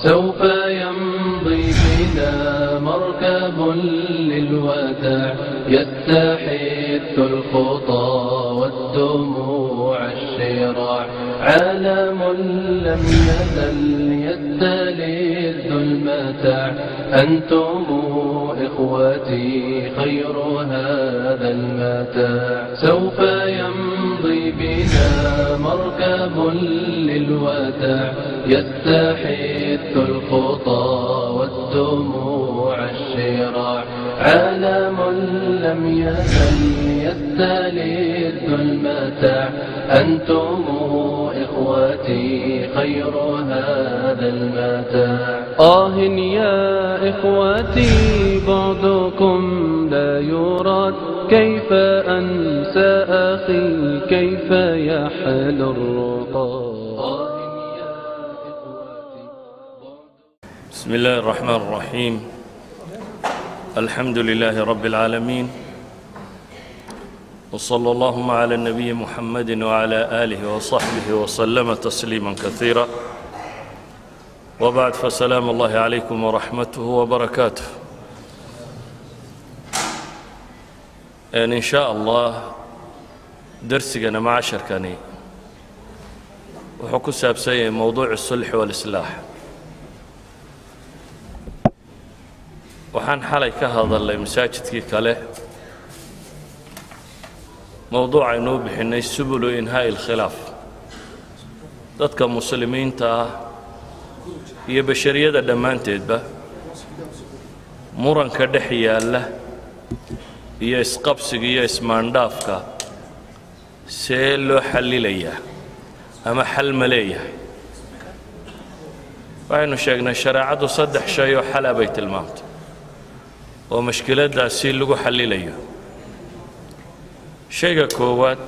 سوف يمضي بنا مركب للوداع يستحث الخطى والدموع الشراع عالم لم يزل يستلذ المتاع أنتم إخوتي خير هذا المتاع سوف يمضي بنا مركب للوداع يستحث الخطى والدموع الشراع عالم لم يزل يستلذ المتاع أنتم إخوتي خير هذا المتاع يا إخوتي بعدكم لا يراد كيف أنسى أخي كيف يحل الرقاد. بسم الله الرحمن الرحيم. الحمد لله رب العالمين، وصلى اللهم على النبي محمد وعلى آله وصحبه وسلم تسليما كثيرا، وبعد، فسلام الله عليكم ورحمته وبركاته. إن شاء الله درسنا مع شركاني وحكو سابسي موضوع الصلح والإصلاح. waxaan xalay ka hadalnay masaajidkii kale mowduucaynu u bixinay subulu inhaa'i alkhilaaf. dadka muslimiinta ah iyo bashariyada dhammaanteedba muranka dhex yaalla iyo isqabsiga iyo ismaandhaafka see loo xallilayaa ama xal ma leeyahay. waxaynu sheegnay shareecaddu 3 shay oo xala bay tilmaamtay oo mashkiladdaasi lagu xallilayo. shayga koowaad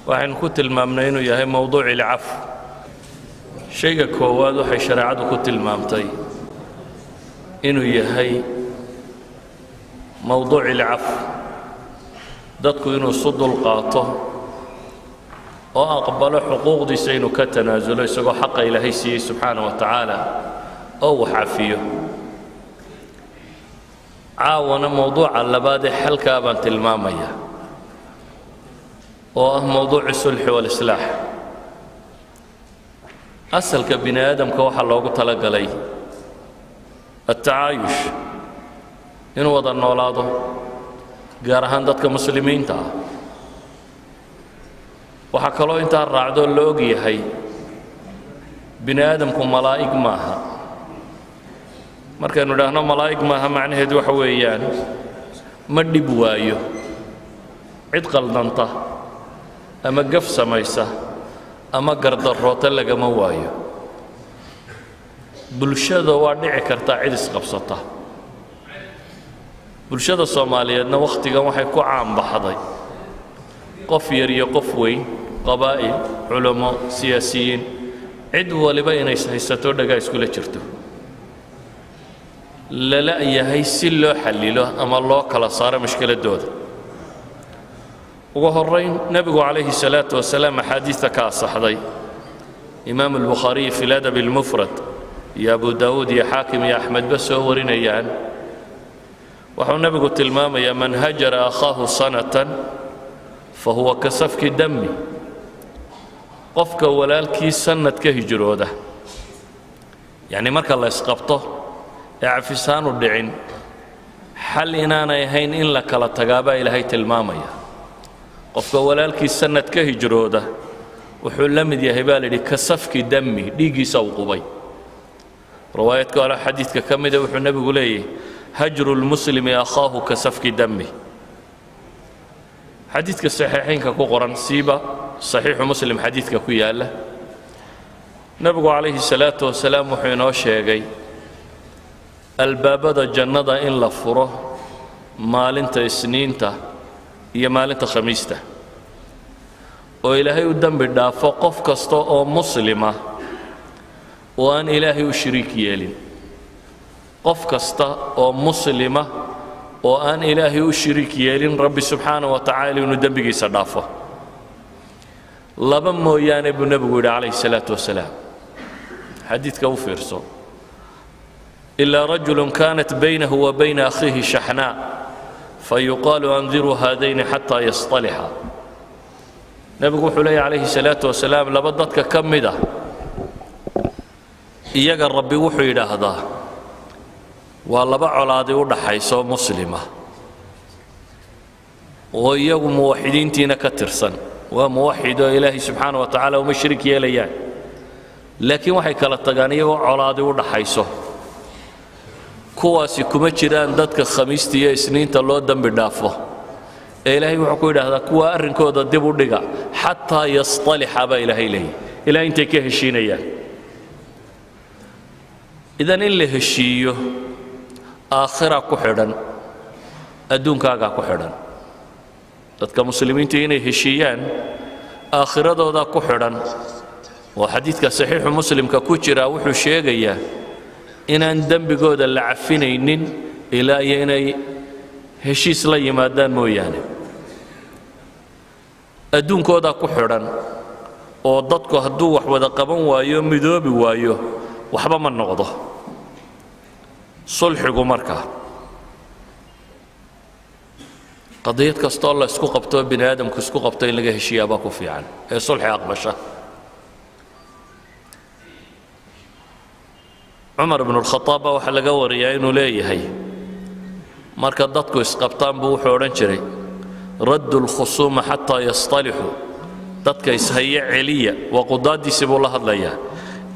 waxaynu ku tilmaamnay inuu yahay mowduuci alcafw. shayga koowaad waxay shareecadu ku tilmaamtay inuu yahay mowduuci alcafw. dadku inuu isu dulqaato oo aqbalo xuquuqdiisa inuu ka tanaasulo isagoo xaqa ilaahay siiyey subxaanahu wa tacaala oo uu cafiyo. caawana mowduuca labaad ee xalkaa baan tilmaamaya oo ah mowduuci sulxi walislaax. asalka bini aadamka waxaa loogu talagalay atacaayush, inuu wada noolaado, gaar ahaan dadka muslimiinta ah. waxaa kaloo intaa raacdoo la og yahay bini aadamku malaa'ig maaha. markaynu idhaahno malaa'ig maaha macnaheedu waxa weeyaan ma dhib waayo cid qaldanta ama gaf samaysa ama gardarroota lagama waayo. bulshada waa dhici kartaa cid isqabsata. bulshada soomaaliyeedna wakhtigan waxay ku caanbaxday qof yar iyo qof weyn, qabaa'il, culamo, siyaasiyiin, cid waliba inay haysato dhagaa iskula jirto, lala yahay si loo xallilo ama loo kala saaro mashkiladooda. ugu horrayn, nebigu calayhi salaatu wasalaam axaadiista ka asaxday imaam albukhaariy fi ladab almufrad iyo abu daawuud iyo xaakim iyo axmedba soo warinayaan. wuxuu nebigu tilmaamayaa man hajara akhaahu sanatan fahuwa ka safki dami. qofka walaalkii sanad ka hijrooda, yacni marka la isqabto ee cafisaanu dhicin, xal inaanay ahayn in la kala tagaabaa ilaahay tilmaamaya. qofka walaalkii sanad ka hijrooda wuxuu la mid yahay baa layidhi ka safki dami, dhiiggiisa uu qubay. riwaayadka hore xadiidka ka mida wuxuu nebigu leeyahay hajru lmuslimi akhaahu ka safki dami. xadiidka saxiixaynka ku qoran, siiba saxiixu muslim xadiidka ku yaalla, nebigu calayhi salaatu wasalaam wuxuu inoo sheegay albaabada jannada in la furo maalinta isniinta iyo maalinta khamiista, oo ilaahay u dembi dhaafo qof kasta oo muslima oo aan ilaahay u shariik yeelin. qof kasta oo muslima oo aan ilaahay u shariik yeelin rabbi subxaanahu wa tacaala inuu dembigiisa dhaafo. laba mooyaane buu nebigu yidhi calayhi salaatu wasalaam. حديث كوفيرسو إلا رجل كانت بينه وبين أخيه شحناء فيقال أنذروا هذين حتى يصطلحا نبي حلي عليه الصلاة والسلام لبضتك كمدة إياك الرب وحي هذا والله بعلادي ودحيسو مسلمة وإياك موحدين تينا كترسن وموحد إلهي سبحانه وتعالى ومشرك يليان لكن waxay kala tagaan iyagoo colaadi u dhaxayso kuwaasi kuma jiraan dadka khamiista iyo isniinta loo dambi dhaafo ilaahay wuxuu ku yiraahdaa kuwa arrinkooda dib u dhiga hatta yastaliha ba ilaahay leeyahay ilaa intay ka heshiinayaan idan in la heshiiyo aakhira ku xidhan adduunkaaga ku xidhan dadka muslimiinta inay heshiiyaan aakhiradooda ku xidhan وحديث صحيح مسلم ككوجرا وحو شيغيا إن دنبغودا لا عفينينين إلى يني هشيس لا يمادان مويانه adduunkooda ku xidhan oo dadku hadduu wax wada qaban waayo midoobi waayo waxba ma noqdo sulxigu markaa qadiyad kastoo la isku qabto bini aadamku isku qabto in laga heshiiyaaba ku fiican ee sulxi aqbasha عمر بن الخطاب waxa laga wariyaa inuu leeyahay marka dadku isqabtaan buu wuxuu oran jiray رد الخصوم حتى يصطلحوا dadka ishaya celiya wa qadaadiisa buu la hadlayaa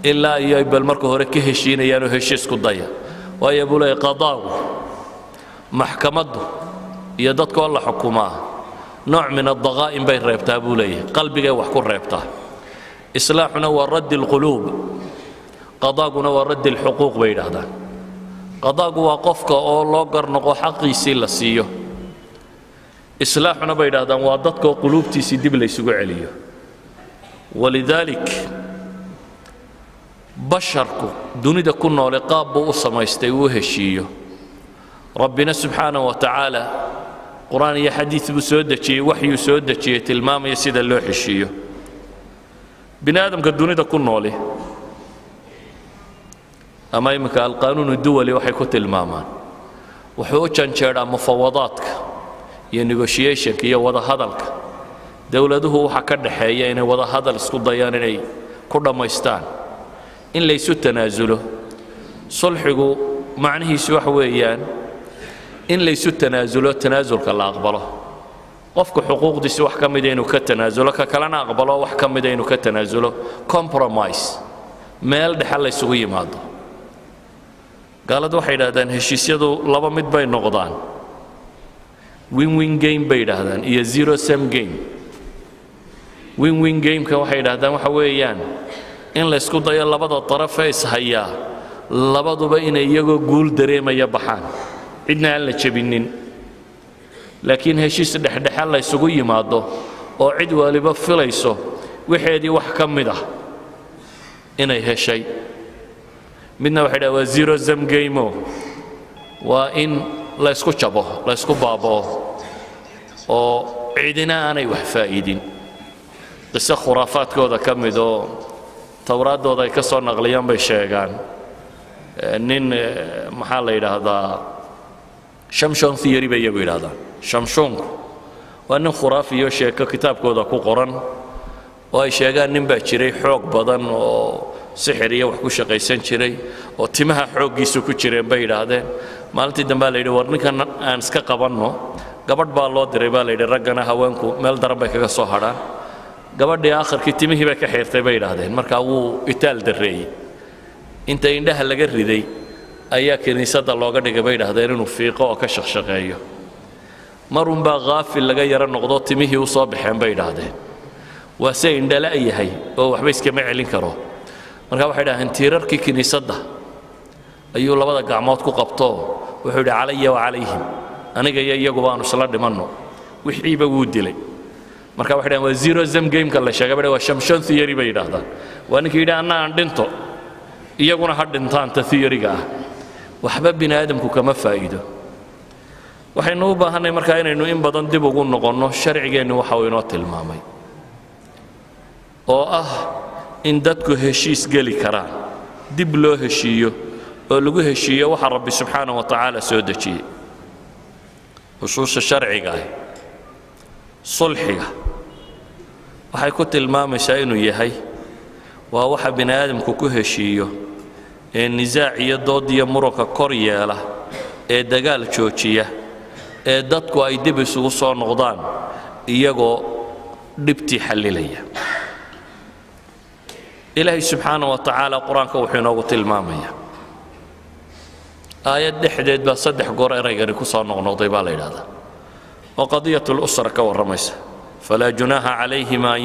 ilaa ay bal marka hore ka heshiinayaan oo heshiis ku daya waayo buu leeyahay qadaagu maxkamadu iyo dadka la xukumaa nooc min ad-daqaa'im bay reebtaa buu leeyahay qalbiga wax ku reebtaa islaahuna waa radd al-qulub قضاءنا ورد الحقوق بينهما قضاء وقفك أو لوجر نقو حقي سيلسيه إصلاحنا بينهما وضدك قلوب تسيدي بليسوا عليه ولذلك بشرك دون ده كنا لقاب بوصما يستويه الشيء ربنا سبحانه وتعالى قرآن يا حديث بسودة شيء وحي سودة شيء تلمام يسيد اللوح الشيء بنادم قدوني ده كنا له أما يمكن القانون الدولي وحي كتل المامان وحوشان شرع مفاوضاتك ينيغوشيشن كي وضع هذلك دولته وحكر حيا إن وضع هذا السكوديان إني كل ما يستان إن ليسوا تنازله صلحه معناه سوى حويان إن ليسوا تنازله تنازل كلا أقبله وفق حقوق دي سوى حكم دينه كتنازله كلنا أقبله وحكم دينه كتنازله compromise ما يلد حل يسوي ماذا قالت waxay yiraahdaan heshiisyadu laba mid bay noqdaan win-win game bay yiraahdaan iyo zero sum game win-win game ka waxay yiraahdaan waxa weeyaan in la isku dayo labada taraf ee ishaya labaduba inay iyagu guul dareemaya baxaan cidna aan la jabinin laakiin heshiis dhexdhexaad la isugu yimaado oo cid waliba filayso wixeedii wax ka mid ah inay heshay midna waxa dhawa zero sum game waa in la isku jabo la isku baabo oo cidina aanay wax faa'iidin qisa khuraafaadkooda ka mid oo tawraadooda ay ka soo naqliyaan bay sheegaan nin maxaa la yiraahdaa shamshon theory bay iyagu yiraahdaan shamshonku waa nin khuraafiyo sheeko kitaabkooda ku qoran oo ay sheegaan nin baa jiray xoog badan oo sixiriya wax ku shaqaysan jiray oo timaha xooggiisu ku jireen bay yiraahdeen maalintii dambe la yiri war ninkan aan iska qabanno gabadh baa loo diray baa la yiri raggana haweenku meel daran bay kaga soo hadhaan gabadhii aakhirkii timihii bay ka xirtay bay yiraahdeen marka wuu itaal dareeyay inta indhaha laga riday ayaa kaniisada looga dhigay bay yiraahdeen inuu fiiqo oo ka shaqeeyo marun baa qaafil laga yara noqdo timihii u soo baxeen bay yiraahdeen waa say indhala yahay oo waxba iskama celin karo marka waxay dhaaheen tiirarkii kiniisadda ayuu labada gacmood ku qabto wuxuu yidhi calaya wa calayhim aniga iyo iyagu baanu isla dhimanno wixiiba wuu dilay marka waxay dhaaheen waa zero sum game-ka la sheegay waa shamshon theory bay yidhaahdaan waa ninkii yidhi anna aan dhinto iyaguna ha dhintaan ta theory-ga ah waxba bini aadamku kama faa'iido waxaynu u baahanay markaa inaynu in badan dib ugu noqonno sharcigeennu waxa uu inoo tilmaamay oo ah in dadku heshiis geli karaan dib loo heshiiyo oo lagu heshiiyo waxa rabbi subxaanahu wa tacaala soo dejiyey usuusha sharciga ah sulxiga waxay ku tilmaamaysaa inuu yahay waa waxa bini aadamku ku heshiiyo ee nisaac iyo dood iyo muranka kor yeela ee dagaal joojiya ee dadku ay dib isugu soo noqdaan iyagoo dhibtii xallilaya ilaahay subxaanahu wa tacaala qur-aanka wuxuu inoogu tilmaamayaa aayad dhexdeed baa 3 goor eraygani ku soo noqnoqday baa la yidhaahdaa oo qadiyatu lusra ka warramaysa falaa junaaha calayhima an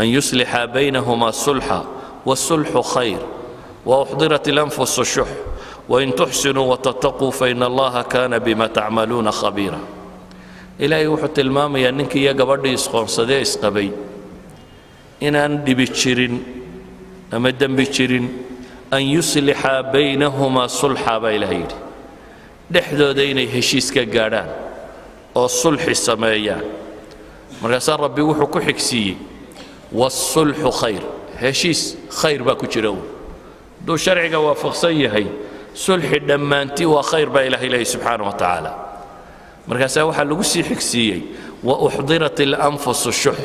yuslixa baynahuma sulxa wasulxu khayr وأحضرت الأنفس الشح وإن تحسنوا وتتقوا فإن الله كان بما تعملون خبيرا إلهي وحط المام يا ننك يا قبردي إسقون صدي إسقبي إن أندي بتشرين أمدن بتشرين أن يصلح بينهما صلحا بإلهي دحدو ديني هشيس كجاران أو صلح السمايان مرسال ربي وحو كحكسي والصلح خير هشيس خير باكو جرون دو شرعك وافقسيه صلح دمانتي وخير با إلهي سبحانه وتعالى مركزا وحا لغو سي حكسيي وأحضرت الأنفس الشح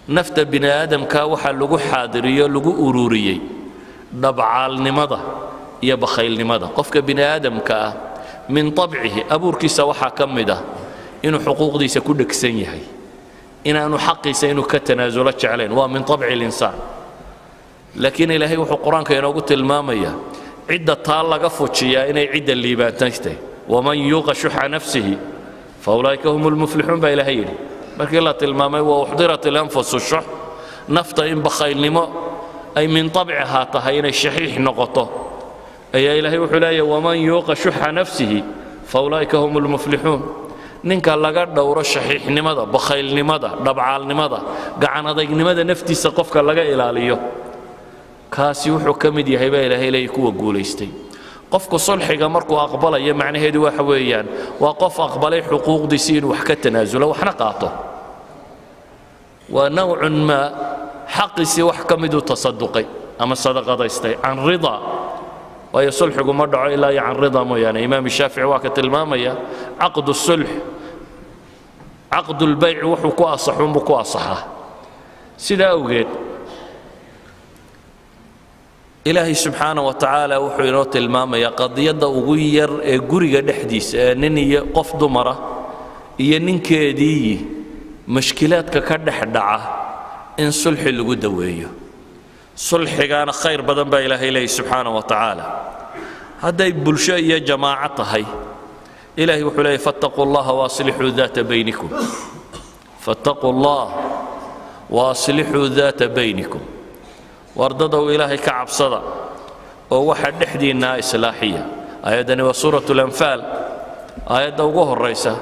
نفت بني آدم كا وحا لغو حاضرية لغو أروريي دبعال نمضة يا بخيل نمضة قفك بني آدم كا من طبعه أبوركيس وحا كمده إنو حقوق دي سكون كسنيهي إنو حقي سينو كتنازلت علين ومن طبع الإنسان لكن إلهي وحو القرآن كينو قلت المامية عدة طالة قفوتشيا إني عدة اللي باتنشته ومن يوق شح نفسه فأولئك هم المفلحون بإلهي لكن الله المامية وأحضرت الأنفس الشح نفط إن بخيل نما أي من طبعها طهين الشحيح نقطه أي إلهي وحلايا ومن يوق شح نفسه فأولئك هم المفلحون ninka laga dhowro shaxiixnimada bakhaylnimada dhabcaalnimada gacanadaygnimada naftiisa qofka laga ilaaliyo kaasi wuxuu ka mid yahay baa ilaahay leeyahay kuwa guulaystay qofku sulxiga markuu aqbalayo macnaheedu waxa weeyaan waa qof aqbalay xuquuqdiisa inuu wax ka tanaasulo waxna qaato waa nawcun ma xaqiisi wax ka mid u tasaduqay ama sadaqadaystay can rida waayo sulxigu ma dhaco ilaa iyo can rida mooyaane imaam shaafici waa ka tilmaamaya caqdu sulx caqdu lbayc wuxuu ku asaxuunbuu ku asaxaa sidaa awgeed ilaahay subxaana wa tacaala wuxuu inoo tilmaamayaa qadiyadda ugu yar ee guriga dhexdiisa ee nin iyo qof dumara iyo ninkeedii mashkilaadka ka dhex dhaca in sulxi lagu daweeyo sulxigaana khayr badan baa ilaahay leeyahay subxaana wa tacaala hadday bulsho iyo jamaaco tahay ilaahay wuxuu leeyahay fattaquu allaha waaslixuu daata baynikum fattaquu allah waaslixuu daata baynikum wardadow ilaahay ka cabsada oo waxa dhexdiinaa islaaxiya aayadani waa suuratu lanfaal aayadda ugu horaysa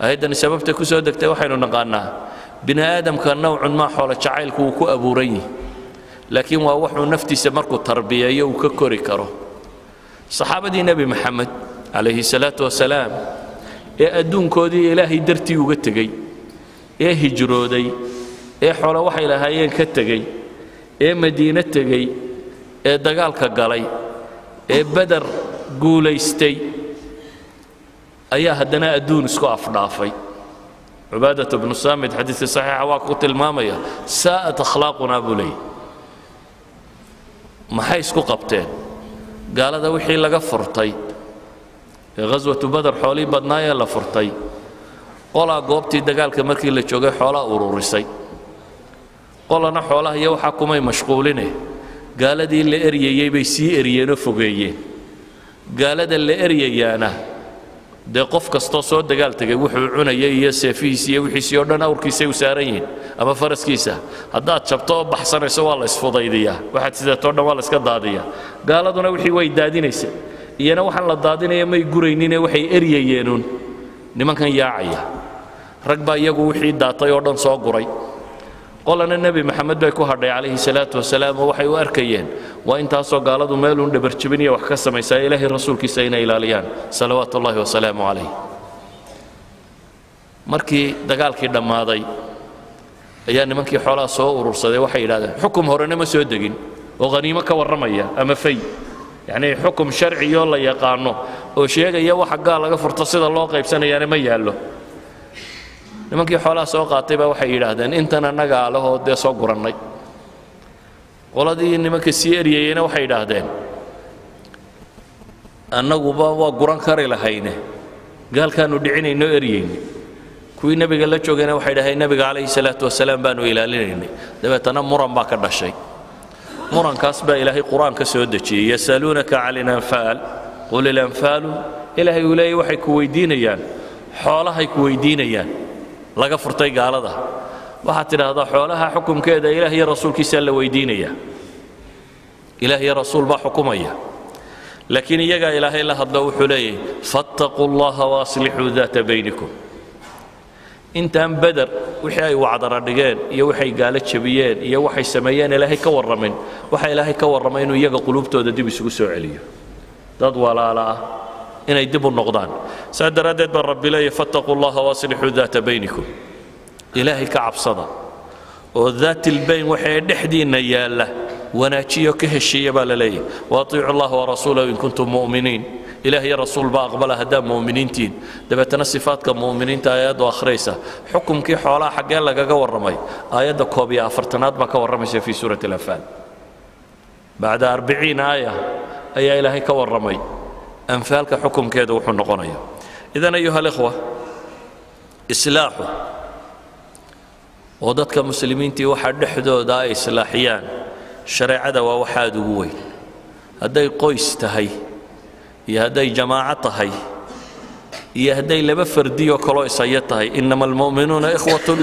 aayadani sababta ku soo degtay waxaynu naqaanaa bini aadamka nawcun maa xoolo jacaylku uu ku abuuran yahay laakiin waa wuxuu naftiisa markuu tarbiyeeyo uu ka kori karo saxaabadii nebi maxamed calayhi salaatu wasalaam ee adduunkoodii ilaahay dartii uga tegey ee hijrooday ee xoolo waxay lahaayeen ka tegey ee madiine tegey ee dagaalka galay ee badar guulaystay ayaa haddana adduun isku afdhaafay cibaadatu bnu saamid xadiidka saxiixa waa ku tilmaamaya saa'at akhlaaqunaa buu leeyahy maxay isku qabteen gaalada wixii laga furtay ee ghaswatu badar xoolii badnaayee la furtay qolaa goobtii dagaalka markii la joogay xoolaa ururisay qolana xoolaha iyo waxaa kumay mashquuline gaaladii la eryayey bay sii eryeenoo fogeeyeen gaalada la eryayaana dee qof kastoo soo dagaal tegay wuxuu cunayay iyo seefihiisi iyo wixiisii oo dhan awrkiisay u saaran yihiin ama faraskiisa haddaad jabto oo baxsanayso waa la isfudaydiyaa waxaad sideetoo dhan waa la iska daadiyaa gaaladuna wixii way daadinaysa iyana waxaan la daadinaya may guraynine waxay eryayeenuun nimankan yaacaya rag baa iyagu wixii daatay oo dhan soo guray qolana nebi maxamed bay ku hadhay calayhi salaatu wasalaam oo waxay u arkayeen waa intaasoo gaaladu meeluun dhabarjabinaya wax ka samaysaa ilaahay rasuulkiisa inay ilaaliyaan salawaatu ullahi wasalaamu calayh markii dagaalkii dhammaaday ayaa nimankii xoolaha soo urursaday waxay yidhahdeen xukum horena ma soo degin oo qaniimo ka warramaya ama fay yacni xukum sharciyoo la yaqaano oo sheegaya waxa gaal laga furto sida loo qaybsanayaana ma yaallo nimankii xoolaha soo qaatay baa waxay yidhaahdeen intan annaga alahoo dee soo gurannay qoladii nimanka sii eryayeyna waxay yidhaahdeen annaguba waa guran kari lahayne gaalkaannu dhicinayno eryayne kuwii nebiga la joogayna waxay dhahayn nebiga calayhi salaatu wasalaam baanu ilaalinaynay dabeetana muran baa ka dhashay murankaas baa ilaahay qur'aan ka soo dejiyey yasaluunaka cala alanfaal qul ilanfaalu ilaahay uu leeyahy waxay ku weydiinayaan xoolahay ku weydiinayaan laga furtay gaalada waxaad tidhaahdaa xoolaha xukumkeeda ilaah iyo rasuulkiisaa la weydiinaya ilaah iyo rasuul baa xukumaya laakiin iyagaa ilaahay la hadlo wuxuu leeyahay fattaquu llaha waaslixuu daata baynikum intaan beder wixii ay wacdara dhigeen iyo waxay gaalo jabiyeen iyo waxay sameeyeen ilaahay ka warramin waxa ilaahay ka warramay inuu iyaga qulubtooda dib isugu soo celiyo dad walaala ah inay dib u noqdaan saa daraaddeed baa rabbi leeyahy fattaquu llaha waaslixuu daata baynikum ilaahay ka cabsada oo daatilbayn waxay dhexdiinna yaalla wanaajiyo ka heshiiya baa la leeyahy waatiicu llaha warasuulahu in kuntum mu'miniin ilaah iyo rasuul baa aqbala haddaa mu'miniintiin dabeetana sifaadka mu'miniinta aayaddu akhriyaysa xukumkii xoolaha xaggee lagaga warramay aayadda 41aad baa ka warramaysa fii suurati alanfaal bacda 40 aaya ayaa ilaahay ka warramay anfaalka xukumkeeda wuxuu noqonaya idan ayuha alikhwa islaaxu oo dadka muslimiintii waxa dhexdooda ay islaaxiyaan shareecada waa wax aad ugu weyn hadday qoys tahay iyo hadday jamaaco tahay iyo hadday laba fardiyo kaloo isaya tahay inama almu'minuuna ikhwatun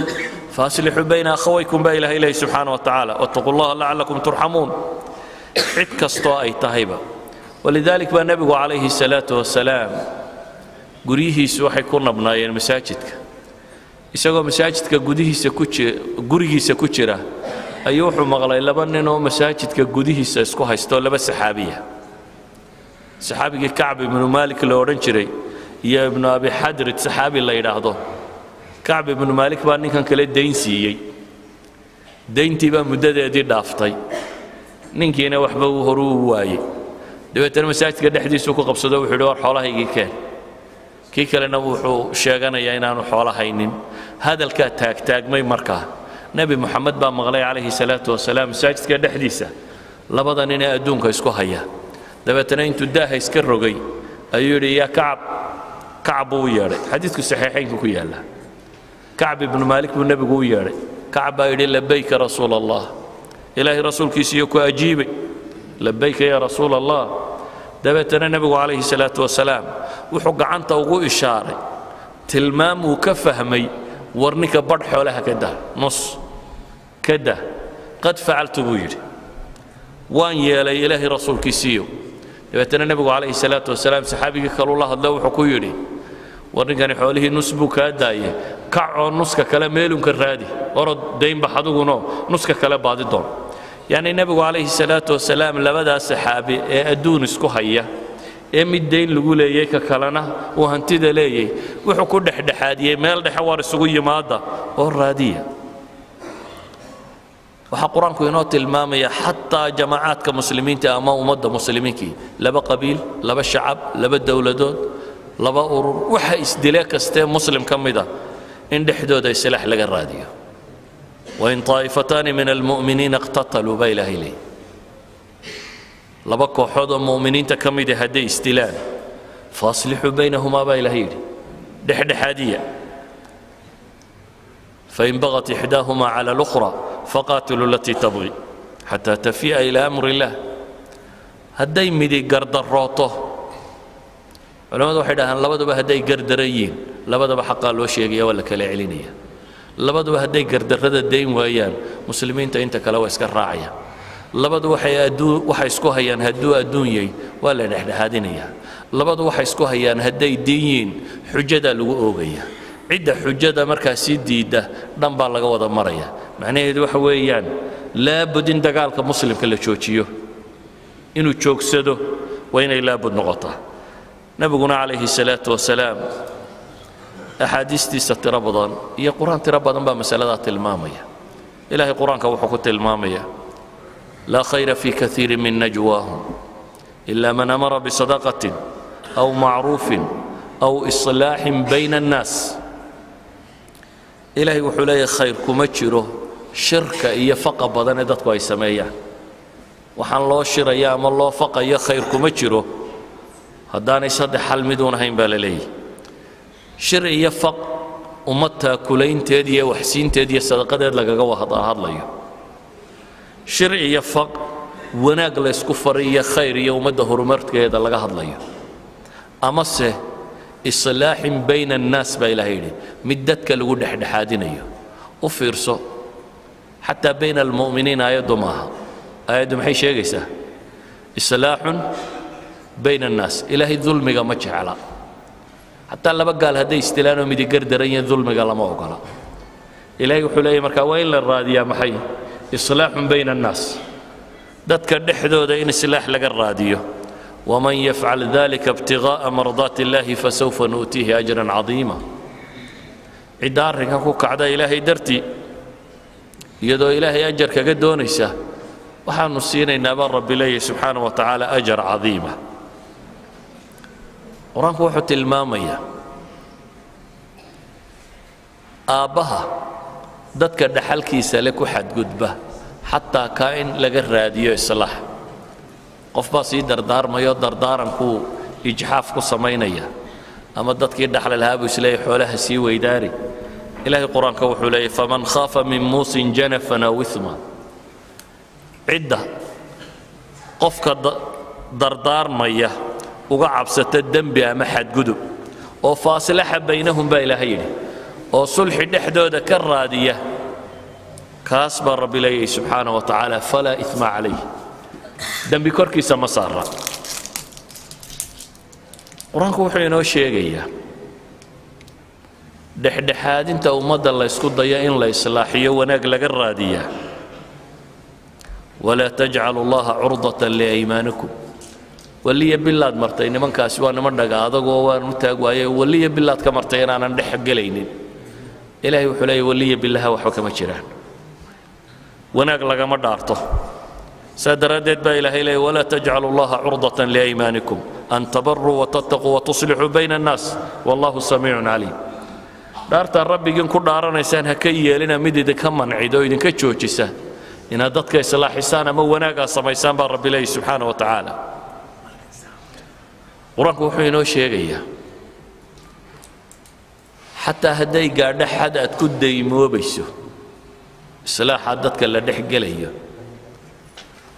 faaslixuu bayna akhawaykum baa ilaahay leeyahy subxaana wa tacaala wattaquu llaha lacallakum turxamuun cid kastoo ay tahayba walidalik baa nebigu calayhi salaatu wasalaam guryihiisu waxay ku nabnaayeen masaajidka isagoo masaajidka gurigiisa ku jira ayuu wuxuu maqlay laba nin oo masaajidka gudihiisa isku haysto laba saxaabiya saxaabigii kacb ibnu maalik la odhan jiray iyo ibnu abi xadrid saxaabi la yidhaahdo kacb ibnu maalik baa ninkan kale dayn siiyey dayntii baa muddadeedii dhaaftay ninkiina waxba uu horu u waayey dabeetana masaajidka dhexdiisuu ku qabsado wuxuu yidhi war xoolahaygii keen kii kalena wuxuu sheeganayaa inaanu xoolo haynin hadalkaa taagtaagmay markaa nebi moxamed baa maqlay calayhi salaatu wasalaam masaajidka dhexdiisa labada nin ee adduunka isku haya dabeetana intuu daaha iska rogay ayuu yidhi yaa kacab buu u yeedhay xadiidku saxiixaynka ku yaalla kacb ibnu maalik buu nebigu u yeedhay kacab baa yidhi labayka rasuula allah ilaahay rasuulkiisiiyo ku ajiibay labayka yaa rasuula allah dabeetana nebigu calayhi salaatu wasalaam wuxuu gacanta ugu ishaaray tilmaam uu ka fahmay war ninka badh xoolaha ka dah nus ka dah qad facaltu buu yidhi waan yeelay ilaahay rasuulkiisiiyo dabeetana nebigu calayhi salaatu wasalaam saxaabigii kaluu la hadlo wuxuu ku yidhi war ninkani xoolihii nus buu kaa daaye kacoo nuska kale meelunka raadi orod daynbax aduguno nuska kale baadi doon yacni nebigu calayhi salaatu wasalaam labadaa saxaabi ee adduun isku haya ee mid dayn lagu leeyey ka kalena uu hantida leeyey wuxuu ku dhexdhexaadiyey meel dhexe war isugu yimaada oo raadiya waxaa qur-aanku inoo tilmaamaya xataa jamaacaadka muslimiinta ama ummadda muslimiinkii laba qabiil laba shacab laba dowladood laba urur waxa isdile kastee muslim ka mida in dhexdooda islaax laga raadiyo wain طaa'ifataani min almu'miniina iqtataluu baa ilaahay leeyay laba kooxood oo mu'miniinta ka mida hadday isdilaan faaslixuu baynahumaa baa ilaahay yidhi dhexdhexaadiya fain bagat ixdaahumaa cala اlukhra faqaatiluu alatii tabqi xataa tafii'a ilaa amri illah hadday midi gardarooto culamadu waxay dhahaan labaduba hadday gardaran yihiin labadaba xaqaa loo sheegaya waa la kala celinaya labaduba hadday gardarrada dayn waayaan muslimiinta inta kale waa iska raacayaan labadu waxay isku hayaan hadduu adduun yahay waa la dhexdhexaadinayaa labadu waxay isku hayaan hadday diin yihiin xujadaa lagu oogayaa cidda xujada markaa sii diidda dhan baa laga wada maraya macnaheedu waxa weeyaan laabud in dagaalka muslimka la joojiyo inuu joogsado waa inay laabud noqotaa nabiguna calayhi salaatu wasalaam axaadiistiisa tiro badan iyo qur-aan tiro badan baa masaladaa tilmaamaya إلهي قرآنك وحكت المامية لا خير في كثير من نجواهم إلا من أمر بصدقة أو معروف أو إصلاح بين الناس إلهي وحلي خير كمتشره شركة يفق بدن دتك ويسميها وحن الله شر يا ما الله فق يا خير كمتشره هداني صد حل مدون هين باللي شر يفق أمتها كلين تدي وحسين تدي صدقة لك جوا هذا ليه شر يفق وناقل سكفرية خير يوم الدهر مرت كذا لك هذا ليه أمسه إصلاح بين الناس بإلهي مدتك لقول حدينيه وفرصه حتى بين المؤمنين آيات معها آيات محي شيء إصلاح بين الناس إلهي ظلم ما على حتى الله بقال هذا استلانه مدي قردرين ظلم قال ما وقال إلهي وحلي مركا وين للرادية محي إصلاح بين الناس دتك الدحدو دين السلاح لك الراديو ومن يفعل ذلك ابتغاء مرضات الله فسوف نؤتيه أجرا عظيما عدارك أكو كعدا إلهي درتي يدو إلهي أجر كقدونيسا وحان نسينا إن أبا رب الله سبحانه وتعالى أجر عظيمة ورانك وحط المامية آبها دتك دحلكي سلك حد قدبه حتى كائن لقى الراديو الصلاح qof baa sii dardaarmayo dardaaranku ijxaaf ku samaynaya ama dadkii dhaxal lahaa buu isleey xoolaha sii weydaari ilaahay quraanka wuxuu leeyahay faman khafa min muusin janafan aw ithma cidda qofka dardaarmaya uga cabsata dambi ama xadgudub oo faasilaha baynahum baa ilaahay yidhi oo sulxi dhexdooda ka raadiya kaas baa rabbi leeyahay subxaanahu wa tacaala falaa ithma calayh dambi korkiisa ma saara quraanku wuxuu inoo sheegayaa dhexdhexaadinta ummadda la isku daya in la islaaxiyo wanaag laga raadiyaa walaa tajcalu allaha curdatan liaymaanikum waliya bilaad martay nimankaasi waa niman dhaga adagoo waan u taag waaye waliya bilaad ka martay inaanan dhex gelaynin ilaahay wuxuu leeyahay waliya billaha waxba kama jiraan wanaag lagama dhaarto سادردت با إلهي لي ولا تجعلوا الله عرضة لأيمانكم أن تبروا وتتقوا وتصلحوا بين الناس والله سميع عليم دارت الرب يجن كل دارنا إنسان هكية لنا مدد كمان عيدو إذن كتشوتشسه إن هدتك إصلاح إنسان موناقا سميسان بالرب لي سبحانه وتعالى قرانك وحينو شيغيا حتى هدي قاعد حد أتكدي موبيسو إصلاح هدتك اللي دحق ليه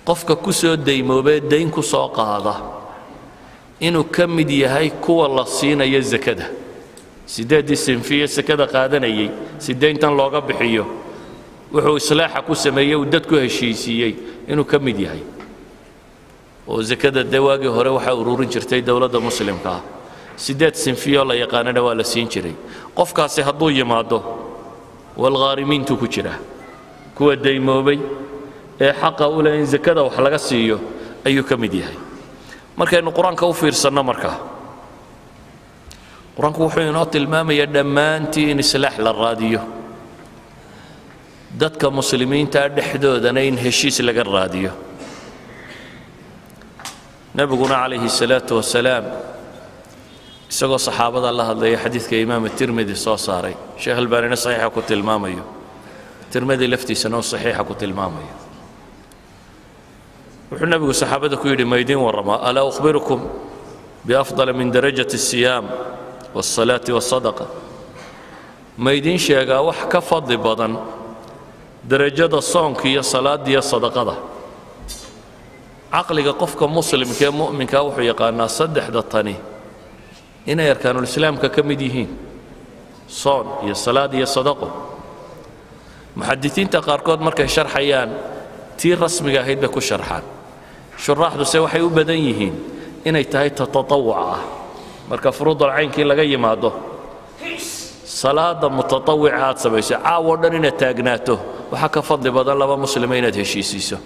qofka ku soo daymoobay dayn ku soo qaada inuu ka mid yahay kuwa la siinayo zakada sideedii sinfiye zakada qaadanayay sideyntan looga bixiyo wuxuu islaaxa ku sameeyay uu dadku heshiisiyay inuu ka mid yahay oo zakada dawaagi hore waxa ururin jirtay dawladda muslimka sideed sinfiye la yaqaanana waa la siin jiray qofkaasi hadduu yimaado wal ghaarimiintu ku jira kuwa daymoobay ee xaqa u leh in zakada wax laga siiyo ayuu ka mid yahay markaynu quraanka u fiirsanno markaa quraanku wuxuu inoo tilmaamayaa dhammaantii in islaax la raadiyo dadka muslimiinta dhexdoodana in heshiis laga raadiyo nabiguna calayhi salaatu wasalaam isagoo saxaabada la hadlaya xadiidka imaam tirmidi soo saaray sheekh albaanina saxiixa ku tilmaamayo tirmidi laftiisana saxiixa ku tilmaamayo wuxuu nabigu saxaabada ku yidhi maydin warama alaa ukhbirukum biafdala min darajati الsiyaam والصلاة والصدقة maydin sheegaa wax ka fadli badan darajada soonka iyo salaada iyo sadaqada aqliga qofka muslimka ee mu'minka wuxuu yaqaanaa saddexda tani inay arkaanul islaamka ka mid yihiin soon iyo salaad iyo sadaqo muxadisiinta qaarkood markay sharxayaan tii rasmiga ahayd bay ku sharxaan shuraaxdu se waxay u badan yihiin inay tahay tatatawuca marka furuudul caynkii laga yimaado salaada mutatawwica aad samayso caawo dhan inaad taagnaato waxa ka fadli badan laba muslima inaad heshiisiiso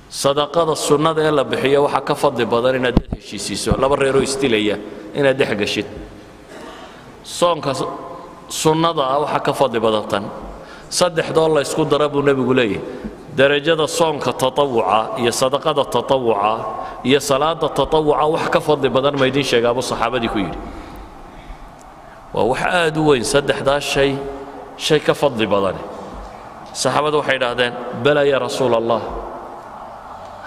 sadaqada sunnada ee la bixiyo waxa ka fadli badan inaad heshiisiiso laba reero istilaya inaad dhex gashid soonka sunnada waxa ka fadli badan tan saddexdoo la isku dara buu nebigu leeyahay darajada soonka tatawuca iyo sadaqada tatawuca iyo salaada tatawuca wax ka fadli badan ma idin sheegaa buu saxaabadii ku yidhi waa wax aad u weyn saddexdaas shay ka fadli badan saxaabadu waxay yidhaahdeen bala ya rasuul allah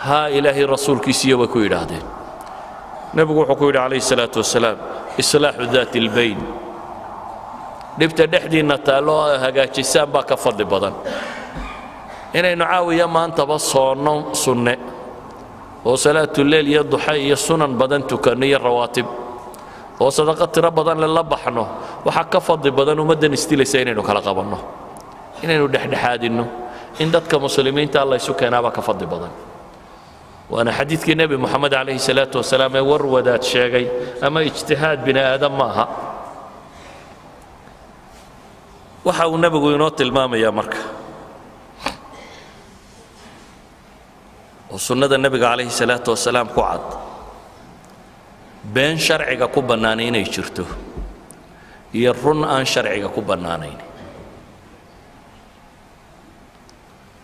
haa ilaahay rasuulkiisiiyo way ku yidhaahdeen nebigu wuxuu ku yidhi calayhi salaatu wasalaam islaaxu daati albayn dhibta dhexdiinna taalloo hagaajisaan baa ka fadli badan inaynu caawiya maantaba soonno sunne oo salaatuleyl iyo duxa iyo sunan badan tukanno iyo rawaatib oo sadaqa tiro badan la baxno waxaa ka fadli badan ummaddan istilaysa inaynu kala qabanno inaynu dhexdhexaadinno in dadka muslimiinta alla isu keenaabaa ka fadli badan waana xadiidkii nebi moxamed calayhi salaatu wasalaam ee war wadaad sheegay ama ijtihaad bini aadam ma aha waxa uu nebigu inoo tilmaamayaa marka oo sunnada nebiga calayhi salaatu wasalaam ku cad been sharciga ku bannaanay inay jirto iyo run aan sharciga ku bannaanayn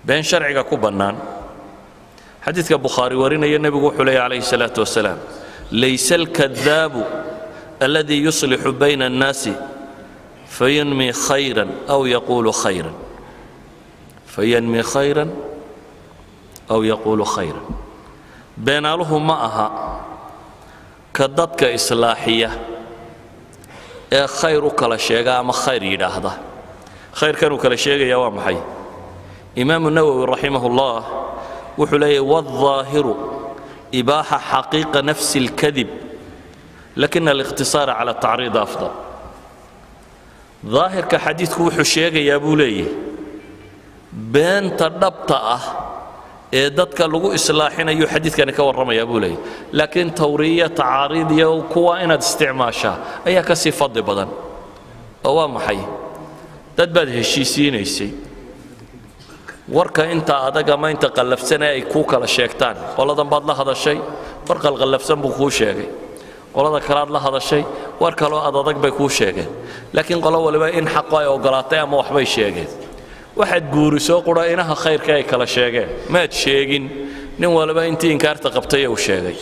been sharciga ku bannaan xadiidka bukhaari warinaya nebigu wuxuu leeyahy calayhi salaatu wasalaam laysa alkadaabu alladii yuslixu bayna annaasi fayanmi khayran aw yaquulu khayran fayanmi khayran aw yaquulu khayran beenaaluhu ma aha ka dadka islaaxiya ee khayr u kala sheega ama khayr yidhaahda khayrkan uu kala sheegaya waa maxay imaamu nawowi raximahullah wuxuu leeyahy waالظaahiru ibaaxa xaqiiqa nafsi اlkadib lakina alikhtisaara cala tacriid afdal daahirka xadiidku wuxuu sheegayaa buu leeyahy beenta dhabta ah ee dadka lagu islaaxinayo xadiidkani ka warramayaa buu leeyahy laakiin tawriya tacaariid iyo kuwa inaad isticmaashaa ayaa ka sii fadli badan oo waa maxay dad baad heshiisiinaysay warka inta adag ama inta qallafsane ay kuu kala sheegtaan qoladan baad la hadashay war qalqallafsan buu kuu sheegay qolada kalaad la hadashay war kaloo ad adag bay kuu sheegeen laakiin qolo waliba in xaqo ay ogolaatay ama waxbay sheegeen waxaad guurisoo qura inaha khayrka ay kala sheegeen maad sheegin nin waliba intii inkaarta qabtay uu sheegay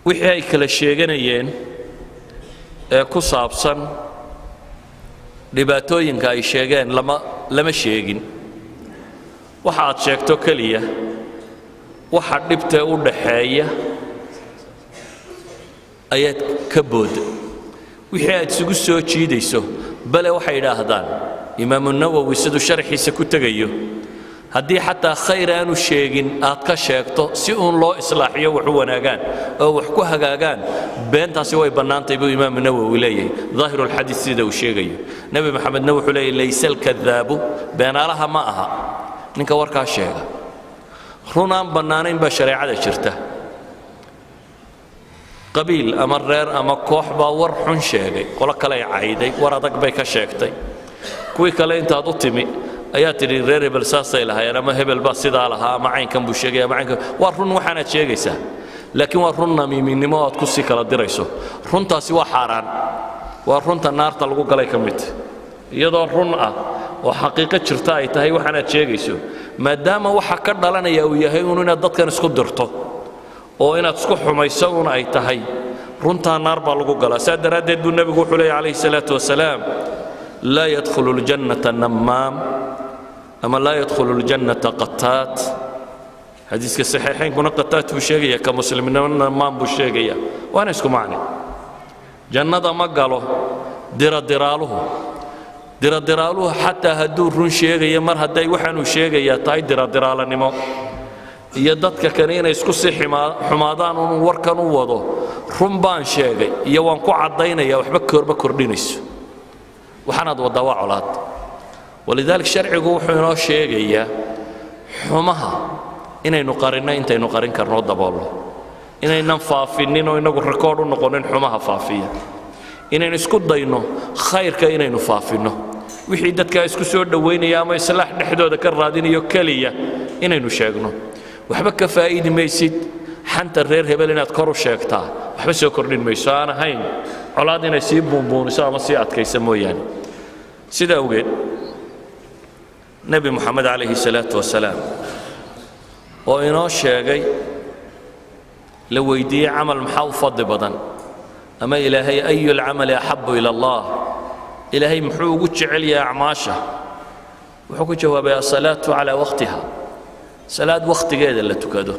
wixii ay kala sheeganayeen ee ku saabsan dhibaatooyinka ay sheegeen lama sheegin waxa aad sheegto keliya waxa dhibtee u dhaxeeya ayaad ka booda wixii aad isugu soo jiidayso bale waxay yidhaahdaan imaamu nawowi siduu sharxiisa ku tegayo haddii xataa khayr aanu sheegin aad ka sheegto si uun loo islaaxiyo wax u wanaagaan oo wax ku hagaagaan beentaasi way bannaantay buu imaamu nawowi leeyahay daahiru alxadiid sida uu sheegayo nebi maxamedna wuxuu leeyahy laysa alkadaabu beenaalaha ma aha ninka warkaa sheega run aan bannaanayn baa shareecada jirta qabiil ama reer ama koox baa war xun sheegay qolo kale ay cayday war adag bay ka sheegtay kuwii kale intaad u timi ayaa tidhi reer hebel saasay lahaayeen ama hebel baa sidaa lahaa ama caynkan buu sheegaya ama caynkan waa run waxaanaad sheegaysaa laakiin waa run namiiminimo aad ku sii kala dirayso runtaasi waa xaaraan waa runta naarta lagu galay ka mid iyadoo run ah oo xaqiiqo jirta ay tahay waxaanaad sheegayso maadaama waxa ka dhalanaya uu yahay uun inaad dadkan isku dirto oo inaad isku xumayso uun ay tahay runtaa naar baa lagu galaa saa daraaddeed buu nebigu wuxuu leeyahy calayhi salaatu wasalaam laa yadkhulu ljannata nammaam ama laa yadkhulu ljannata qataat xadiiska saxiixaynkuna qataat buu sheegaya ka muslimnimo nammaam buu sheegaya waana isku macne jannada ma galo diradiraaluhu xataa hadduu run sheegaya mar hadday waxaanuu sheegayaa tahay diradiraalanimo iyo dadka kale inay isku sii xumaadaan unu warkan u wado run baan sheegay iyo waan ku caddaynaya waxba koorma kordhinayso waxaanaad waddaa waa colaad walidaalika sharcigu wuxuu inoo sheegayaa xumaha inaynu qarinno intaynu qarin karno daboolno inaynan faafinin oo inagu rikoodh u noqonin xumaha faafiya inaynu isku dayno khayrka inaynu faafinno wixii dadka isku soo dhaweynaya ama islaax dhexdooda ka raadinayo kaliya inaynu sheegno waxba ka faa'iidi maysid xanta reer hebel inaad kor u sheegtaa waxba soo kordhin mayso aan ahayn colaad inay sii buunbuuniso ama sii adkaysa mooyaane sida awgeed nabi muxamed calayhi salaatu wasalaam oo inoo sheegay la weydiiyey camal maxaa u fadli badan ama ilaahay ayu alcamali axabu ila allah ilaahay muxuu ugu jecel yahay acmaasha wuxuu ku jawaabay asalaatu calaa waqtiha salaad waqtigeeda la tukado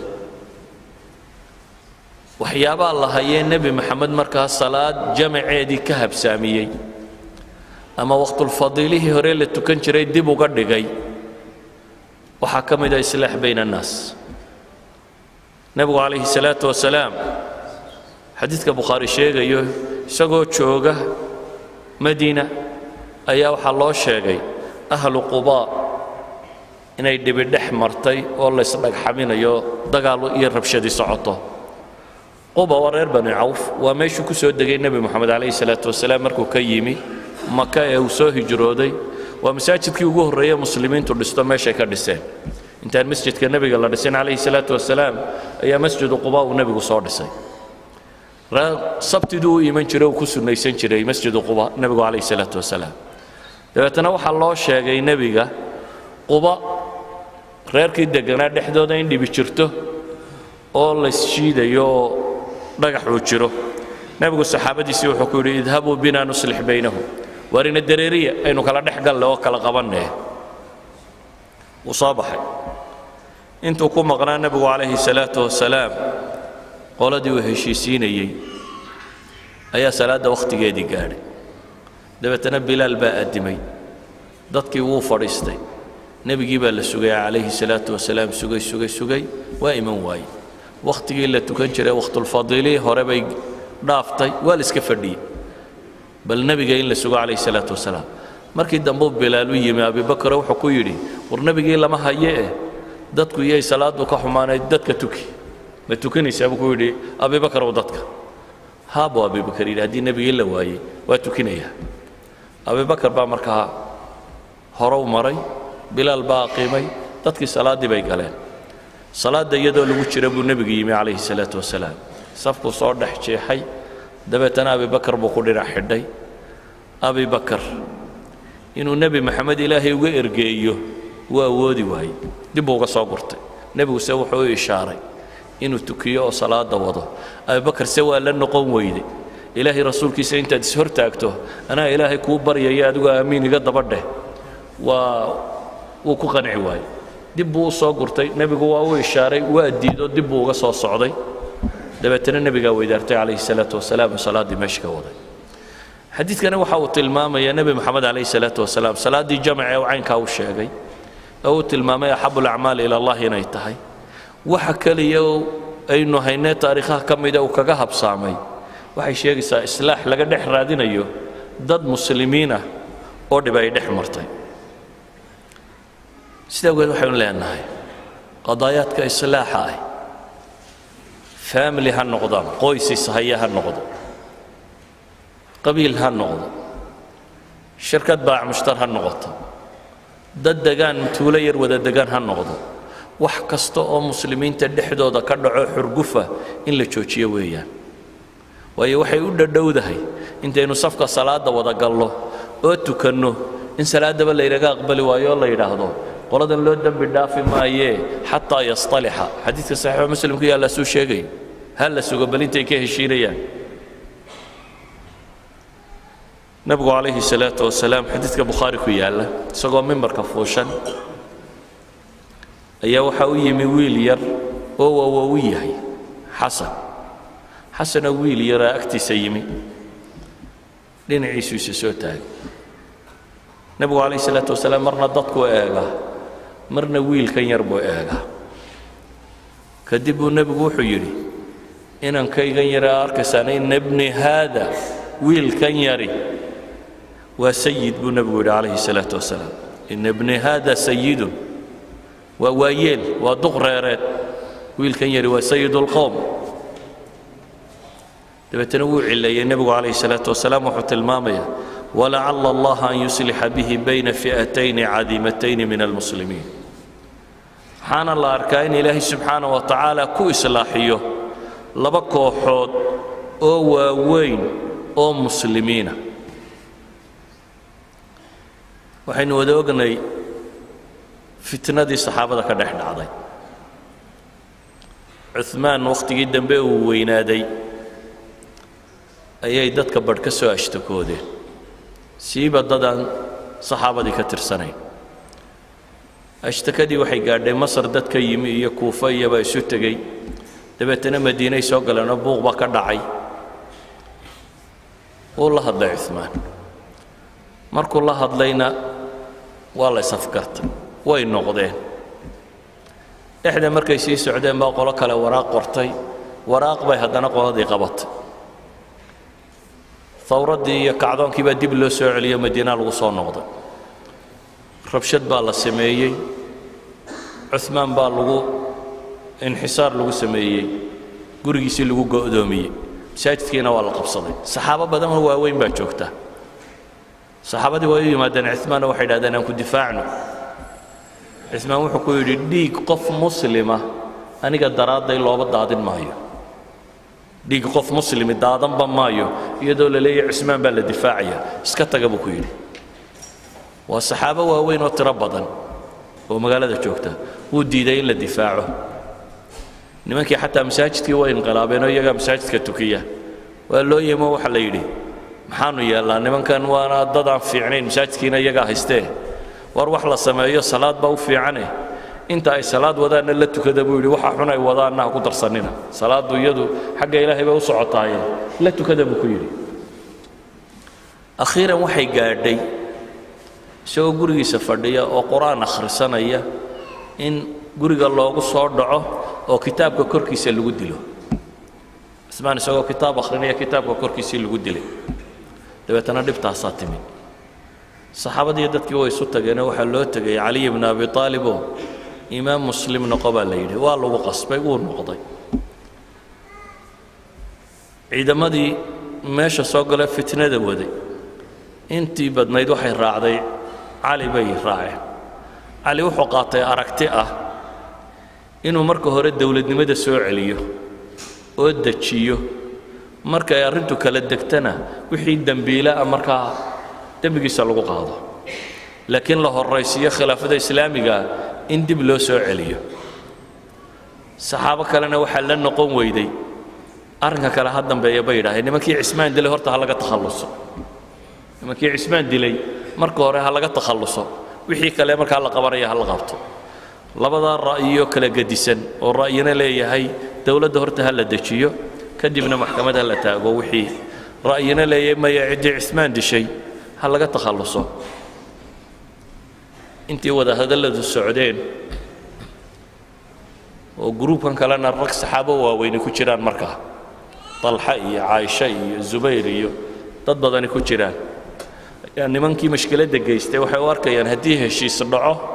waxyaabaa la hayee nebi maxamed markaa salaad jamaceedii ka habsaamiyey ama waqtulfadiilihii hore la tukan jiray dib uga dhigay waxaa ka mid ah islaax bayna annaas nebigu calayhi salaatu wasalaam xadiidka bukhaari sheegayo isagoo jooga madiina ayaa waxaa loo sheegay ahlu qubaa inay dhibi dhex martay oo la isdhagxaminayo dagaal iyo rabshadii socoto quba waa reer bani cawf waa meeshuu ku soo degay nebi moxamed calayhi salaatu wasalaam markuu ka yimi maka ee uu soo hijrooday waa masaajidkii ugu horreeyey muslimiintu dhisto meeshay ka dhiseen intaan masjidka nebiga la dhisin calayhi salaatu wasalaam ayaa masjidu quba uu nebigu soo dhisay sabtiduu u iman jiray uu ku sunnaysan jiray masjidu quba nebigu calayhi salaatu wasalaam dabeetana waxaa loo sheegay nebiga quba reerkii deganaa dhexdooda in dhibi jirto oo laysjiidayo oo dhagaxuu jiro nebigu saxaabadiisii wuxuu ku yidhi idhabuu bina nuslix baynahum waarina dareeriya aynu kala dhex galle oo kala qabanne wuu soo baxay intuu ku maqnaa nebigu calayhi salaatu wasalaam qoladii uu heshiisiinayey ayaa salaadda wakhtigeedii gaadhay dabeetana bilaal baa addimay dadkii wuu fadhiistay nebigii baa la sugay calayhi salaatu wasalaam sugay waa iman waayey wakhtigii la tukan jiray waqtulfadiilihii hore bay dhaaftay waa la iska fadhiyey bal nebiga in la sugo calayhi salaatu wasalaam markii dambe bilaal u yimi abibakar wuxuu ku yidhi war nebigii lama haye dadku iyay salaadu ka xumaanayd dadka tuki ma tukanaysaa buu ku yidhi abibakar oo dadka haabuu abibakar yidhi haddii nebigii la waayey waa tukinayaa abibakar baa markaa hore u maray bilaal baa qiimay dadkii salaaddii bay galeen salaadda iyadoo lagu jira buu nebigu yimi calayhi salaatu wasalaam safkuu soo dhex jeexay dabeetana abibakar buu ku dhinac xidhay abibakar inuu nebi maxamed ilaahay uga ergeeyo wuu awoodi waayey dib buu uga soo gurtay nebiguse wuxuu u ishaaray inuu tukiyo oo salaada wado abibakar se waa la noqon weyday ilaahay rasuulkiisa intaad is hortaagto anaa ilaahay kuu baryaya adigu aamiin iga daba dheh wuu ku qanci waayey dib buu u soo gurtay nebigu waa u ishaaray waa diido dib buu uga soo socday dabeetana nebigaa weydaartay calayhi salaatu wasalaam salaaddii meesha ka waday xadiidkani waxa uu tilmaamayaa nebi moxamed calayhi salaatu wasalaam salaaddii jamacee uu caynkaa u sheegay oo uu tilmaamay axabu alacmaali ila allah inay tahay waxa keliya aynu haynee taariikhaha ka mida uu kaga habsaamay waxay sheegaysaa islaax laga dhex raadinayo dad muslimiin ah oo dhib ay dhex martay sida awgeed waxaynu leenahay qadaayaadka islaaxa ah family ha noqdaan qoysas haya ha noqdo qabiil ha noqdo shirkad baac mushtar ha noqoto dad degaan tuulo yar wada degaan ha noqdo wax kasta oo muslimiinta dhexdooda ka dhaco xurgufa in la joojiyo weeyaan waayo waxay u dhadhowdahay intaynu safka salaada wada gallo oo tukanno in salaadaba laynaga aqbali waayo oo la yidhaahdo qoladan loo dembi dhaafi maayee xataa yastalixa xadiidka saxiixa muslimku yaa lasuu sheegay hal la sugo bal intay ka heshiinayaan nabigu calayhi salaatu wasalaam xadiidka bukhaari ku yaalla isagoo mimbarka fuushan ayaa waxaa u yimi wiil yar oo waawow yahay xasanoo wiil yaraa agtiisa yimi dhinaciisu isa soo taagay nabigu calayhi salaatu wasalaam marna dadku eega marna wiilkan yar buu eegaa kadib buu nebigu wuxuu yidhi inankaygan yaraa arkaysaan ina ibni haada wiilkan yari waa sayid buu nebigu yidhi calayhi salaatu wasalaam ina ibni haada sayidun waa waayeel waa duq reereed wiilkan yari waa sayidulqowm dabeetana wuu cileeyey nebigu calayhi salaatu wasalaam wuxuu tilmaamayaa ولعل الله أن يصلح به بين فئتين عظيمتين من المسلمين حان الله أركان إلهي سبحانه وتعالى كو إصلاحيه لبكو حود أو وين أو مسلمين وحين ودوغني فتنة دي صحابة كده احنا عضي عثمان وقت جدا بيه وينادي أي دادك بركسو أشتكو دي سيبا دادان صحابة دي كتر سنين أشتكدي وحي قاردين مصر دادك يمي يكوفا يبا يسوتكي دبتنا مدينة يسوق لنا بوغ باكا دعي والله هدى عثمان مركو الله هدلينا والله سفكرت وين نقضين إحدى مركزي سعودين باقول لك على وراق قرطي وراق باي هدنا قوضي قبط ثورة دي كعدان كيبا ديب لو سعودية مدينة الوصول نقضي ربشت بالله سميي عثمان بالله انحسار لو سميي قرقيسي لو قدومي ساجدكينا والله قبصدي صحابة بدم هو وين باجوكته صحابة دي وين مادن عثمان وحيد هذا أنا كنت دفاعنا عثمان وحكو يديك قف مسلمة أنا قد دراد دي الله بدادين مايو ديك قف مسلم دادن بمايو يدول لي عثمان بالدفاعية اسكت قبو كيري والصحابة وين وتربضا ومقالة جوكته ودي دين لدفاعه نمكي حتى مساجدك وين انقلابين ويجا مساجدك التركية وقال له يما وحلا يدي محانو يلا نمن كان وانا ضدع في عينين مساجدكينا يجا هيسته واروح للسماء صلاة بو في عنه انت اي صلاة ودان اللي تكذبوا لي وحا حنا ودانها قدر سننا صلاة يدو حق الهي بو سعطايا لا تكذبوا كيري اخيرا وحي قاردي سو غوريسا فديا او قران اخرسانيا ان غوريغا لوغو سو دحو oo kitaabka korkiisa lagu dilo ismaan isagoo kitaab akhrinaya kitaabka korkiisa lagu dilay dabeetana dhibtaas timi saxaabadii dadkii way isu tageen waxa loo tagay Ali ibn Abi Talib oo imaam muslim noqoba la yiri waa lagu qasbay uu noqday ciidamadii meesha soo galay fitnada waday intii badnayd waxay raacday Ali bay raaceen Ali wuxuu qaatay aragti ah inuu marka hore dawladnimada soo celiyo oo dajiyo marka ay arintu kala degtana wixii dambiila marka dambigiisa lagu qaado laakiin la horeysiyo khilaafada islaamiga in dib loo soo celiyo saxaabo kalena waxa la noqon weyday arinka kala had dambeeya bay yiraahdeen nimankii Cismaan dilay horta ha laga takhaluso nimankii Cismaan dilay marka hore ha laga takhaluso wixii kale marka la qabanaya ha la qabto labada ra'yiyo kala gadisan oo ra'yina leeyahay dawladda horta hal la dajiyo kadibna maxkamadda la taago wixii ra'yina leeyahay ma yaacid Cismaan dishay hal laga takhaluso intii wada hadalladu socdeen oo groupkan kalena rag saxaabo waaweyn ku jiraan marka Talha iyo Aisha iyo Zubayr iyo dad badan ku jiraan nimankii mushkilada geystay waxay u arkayaan hadii heshiis dhaco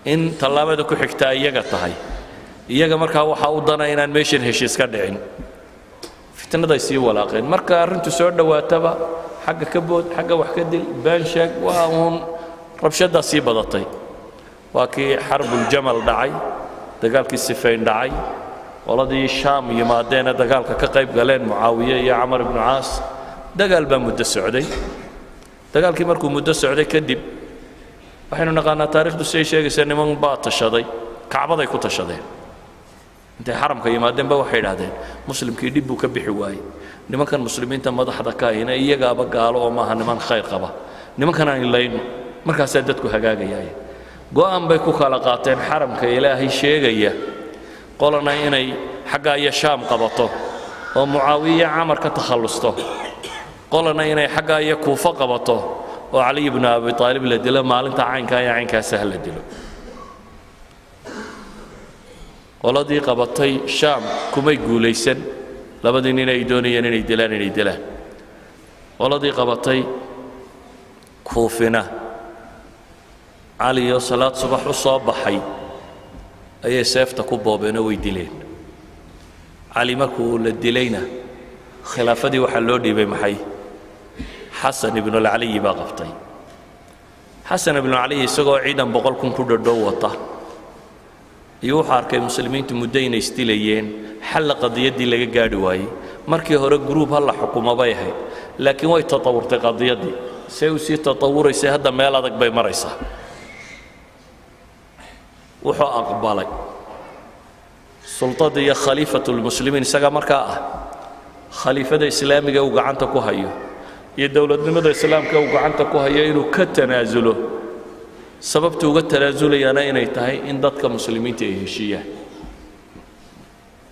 in talaabada ku xigta iyaga tahay iyaga marka waxa uu danay inaan meeshan heshiis ka dhicin fitnada ay sii walaaqeen marka arintu soo dhawaataba xagga ka bood xagga wax ka dil baan sheeg waa uun rabshada sii badatay waa kii xarbul jamal dhacay dagaalkii Sifayn dhacay waladii Shaam yimaadeen dagaalka ka qayb galeen Muawiya iyo Amr ibn Aas dagaal ba muddo socday dagaalkii markuu muddo socday kadib waxaynu naqaanaa taariikhdu say sheegaysaa niman baa tashaday kacbaday ku tashadeen intay xaramka yimaadeen ba waxay yiraahdeen muslimkii dib uu ka bixi waayay nimankan muslimiinta madaxda ka ahina iyagaaba gaalo oo maaha niman khayr qaba nimankan aan ilayno markaas dadku hagaagayay go'aan bay ku kala qaateen xaramka ilaahay sheegaya qolana inay xagga iyo Shaam qabato oo Muawiya Amar ka takhalusto qolana inay xagga iyo Kuufa qabato oo Ali ibn Abi Talib la dilo maalinta caynka sahal la dilo qoladii qabatay Shaam kumay guuleysan labadii nin ay doonayeen inay dilaan qoladii qabatay Kuufina Ali iyo salaad subax u soo baxay ayay seefta ku boobeen way dileen Ali markuu la dilayna khilaafadii waxa loo dhiibay maxay xasan ibnu alcaliyi baa qabtay xasan ibnu caliyi isagoo ciidan 100 kun ku dhadhow wata iyo wuxuu arkay muslimiintu muddo inay isdilayeen xal qadiyaddii laga gaadhi waayey markii hore gruub hal la xukumo bay ahayd laakiin way tatawurtay qadiyaddii say u sii tatawuraysay hadda meel adag bay maraysaa wuxuu aqbalay sultadii iyo khaliifatulmuslimiin isaga markaa ah khaliifada islaamiga uu gacanta ku hayo iyo dowladnimada islaamka uu gacanta ku hayo inuu ka tanaasulo sababtu uga tanaazulayana inay tahay in dadka muslimiinta ay heshiiyaan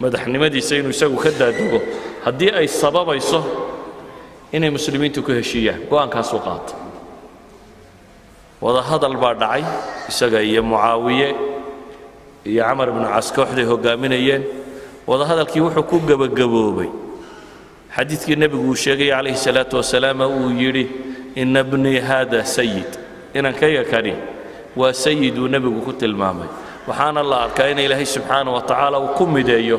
madaxnimadiisa inuu isagu ka daadego haddii ay sababayso inay muslimiintu ku heshiiyaan go'aankaasu qaatay wada hadal baa dhacay isaga iyo mucaawiye iyo camar ibnu cas kooxday hogaaminayeen wada hadalkii wuxuu ku gabagaboobay xadiidkii nebigu uu sheegay calayhi salaatu wasalaam uu yidhi ina bnii haada sayid inankayga kani waa sayiduu nebigu ku tilmaamay waxaana la arkaa in ilaahay subxaana wa tacaala uu ku mideeyo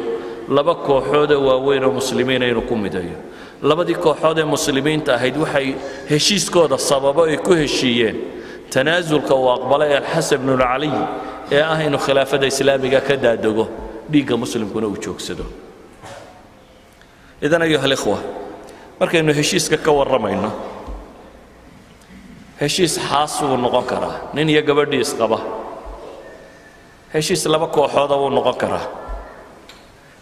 laba kooxood oo waaweyn oo muslimiina inuu ku mideeyo labadii kooxood ee muslimiinta ahayd waxay heshiiskooda sababo ay ku heshiiyeen tanaasulka uu aqbalay alxasan ibnu alcaliy ee ah inuu khilaafada islaamiga ka daadego dhiigga muslimkuna uu joogsado idan ayuha alikhwa markaynu heshiiska ka warramayno heshiis xaas wuu noqon karaa nin iyo gabadhii isqaba heshiis laba kooxooda wuu noqon karaa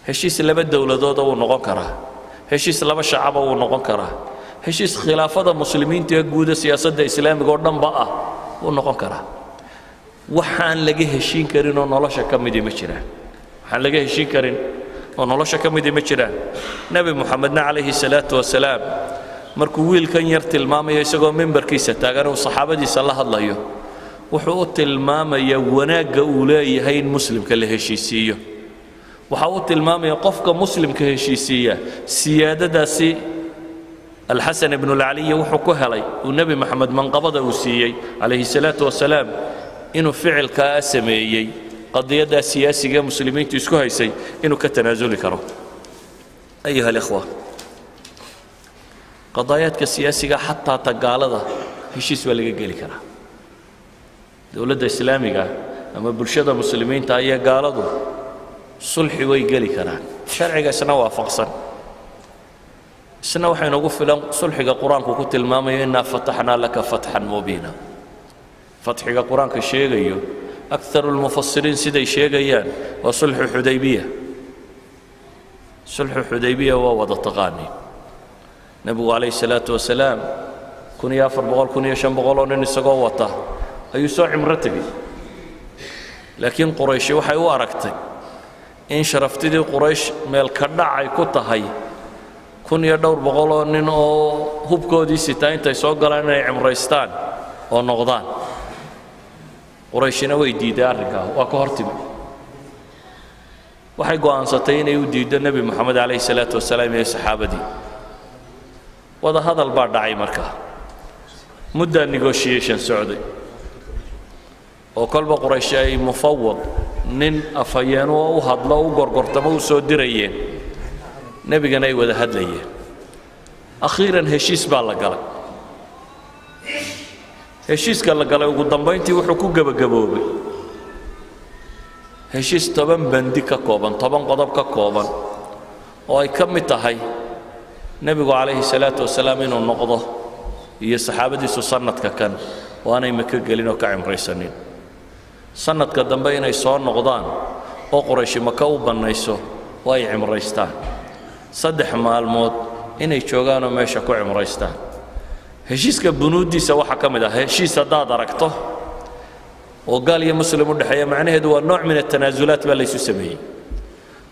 heshiis laba dowladooda wuu noqon karaa heshiis laba shacaba wuu noqon karaa heshiis khilaafada muslimiinta ee guuda siyaasadda islaamiga oo dhanba ah wuu noqon karaa waxaan laga heshiin karin oo nolosha ka midi ma jiraan waxaan laga heshiin karin oo nolosha ka midi ma jiraan nebi muxamedna calayhi salaatu wasalaam markuu wiilkan yar tilmaamayo isagoo mimbarkiisa taagan uu saxaabadiisa la hadlayo wuxuu u tilmaamayaa wanaagga uu leeyahay in muslimka la heshiisiiyo waxa uu tilmaamaya qofka muslimka heshiisiiya siyaadadaasi alxasan ibnu alcaliy wuxuu ku helay uu nebi maxamed manqabada uu siiyey calayhi salaatu wasalaam inuu ficilkaa sameeyey qadiyaddaa siyaasiga muslimiintu isku haysay inuu ka tanaasuli karo ayuha alikhwa qadaayaadka siyaasiga xataa tagaalada heshiis waa laga geli karaa dowladda islaamiga ama bulshada muslimiinta iyo gaaladu sulxi way geli karaan sharciga isna waafaqsan isna waxay nagu filan sulxiga quraanku ku tilmaamayo inna fataxna laka fathan mubiina fatxiga quraanka sheegayo akthar almufassirin siday sheegayaan waa sulxu xudaybiya waa wada taqaani nabigu calayhi salaatu wasalaam 1400 oo nin isagoo wata ayuu soo cimro tegey laakiin quraysh waxay u aragtay in sharaftidii quraysh meel ka dhacay ku tahay 1200 oo nin oo hubkoodii sitaa intay soo galaan inay cimraystaan oo noqdaan qurayshina way diiday arrinkaa waa ka hortimi waxay go'aansatay inay u diido nebi moxamed calayhi salaatu wasalaam iyo saxaabadii wada hadal baa dhacay markaa muddaa negotiation socday oo kolba quraysh ay mufawad nin afhayeen oo u hadlo u gorgortamo u soo dirayeen nebigana ay wada hadlayeen akhiiran heshiis baa la galay heshiiska la galay ugu dambayntii wuxuu ku gabagaboobay heshiis 10 bandi ka kooban 10 qodob ka kooban oo ay ka mid tahay nebigu calayhi salaatu wasalaam inuu noqdo iyo saxaabadiisu sanadka kan waanay maka gelin oo ka cimraysanin sanadka dambe inay soo noqdaan oo quraysh maka u bannayso oo ay cimraystaan 3 maalmood inay joogaan oo meesha ku cimraystaan heshiiska bunuudiisa waxa ka mid ah heshiis haddaad aragto oo gaal iyo muslim u dhexeeya macnaheedu waa nooc min atanaasulaat baa laysu sameeyey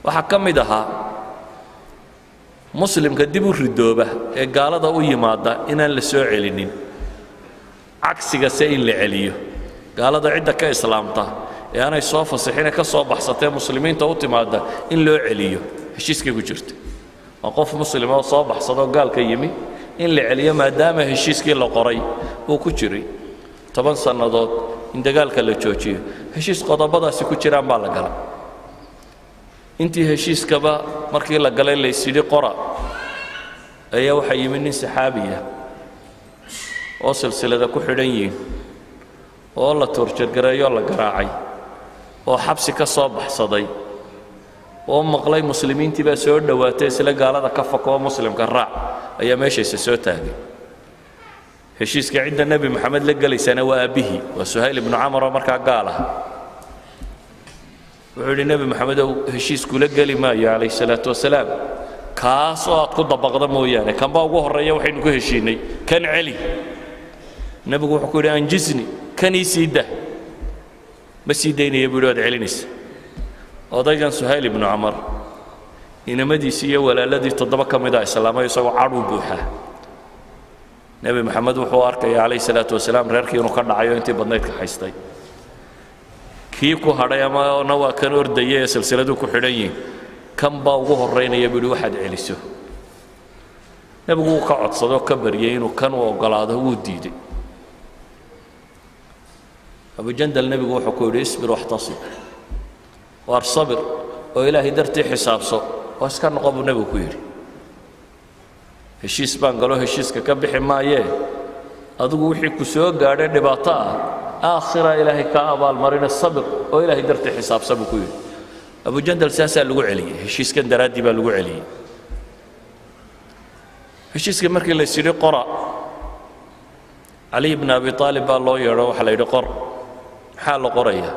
waxaa ka mid ahaa muslimka dib u ridooba ee gaalada u yimaada inaan la soo celinin cagsiga se in la celiyo gaalada cidda ka islaamta ee aanay soo fasixin ka soo baxsatee muslimiinta u timaada in loo celiyo heshiiskay ku jirta waa qof muslim oo soo baxsado gaalka yimi in la celiyo maadaama heshiiskii la qoray uu ku jiray 10 sannadood in dagaalka la joojiyo heshiis qodobadaasi ku jiraan baa la galay intii heshiiskaba markii la galay la isiri qora ayaa waxa yimi nin saxaabiya oo silsilada ku xidhan yihiin oo la torjargareeyo la garaacay oo xabsi ka soo baxsaday oo maqlay muslimiintii baa soo dhowaatay isla gaalada ka fakoo muslimka raac ayaa meeshaysa soo taagay heshiiska cidda nebi maxamed la gelaysana waa aabihii waa suhayl ibnu camar oo markaa gaal ah wuxuu yidhi nebi maxamedow heshiiskula geli maayo calayhi salaatu wasalaam kaas oo aad ku dabaqda mooyaane kanbaa ugu horreeya waxaynu ku heshiinay kan celi nebigu wuxuu ku yidhi anjisni kan ii sii dah ma sii daynaya buu yidhi waad celinaysa odaygan suhayl ibnu camar inamadiisii iyo walaaladii 7 ka mid ah islaamay isagoo cadhu buuxaa nebi maxamed wuxuu arkaya calayhi salaatu wasalaam reerkii inuu ka dhacayo intii badnayd ka haystay kii ku hadhay ama waa kan ordaya ee silsiladu ku xidhan yihiin kan baa ugu horreynaya buu yidhi waxaad celiso nebigu wuu ka codsaday oo ka baryay inuu kan u oggolaado wuu diiday abujandal nebigu wuxuu ku yidhi isbir waxtasib waar sabir oo ilaahay dartii xisaabso oo iska noqo buu nebigu ku yidhi heshiis baan galo heshiiska ka bixi maayee adigu wixii ku soo gaadhay dhibaato ah aakhira ilaahay ka abaalmarina sabir oo ilaahay dartii xisaabsa buu ku yidhi abujandal saasaa lagu celiyey heshiiskan daraaddii baa lagu celiyey heshiiska markii la yidhi qora cali ibn abi aalib baa loo yeedho waxaa la yidhi qor maxaa la qorayaa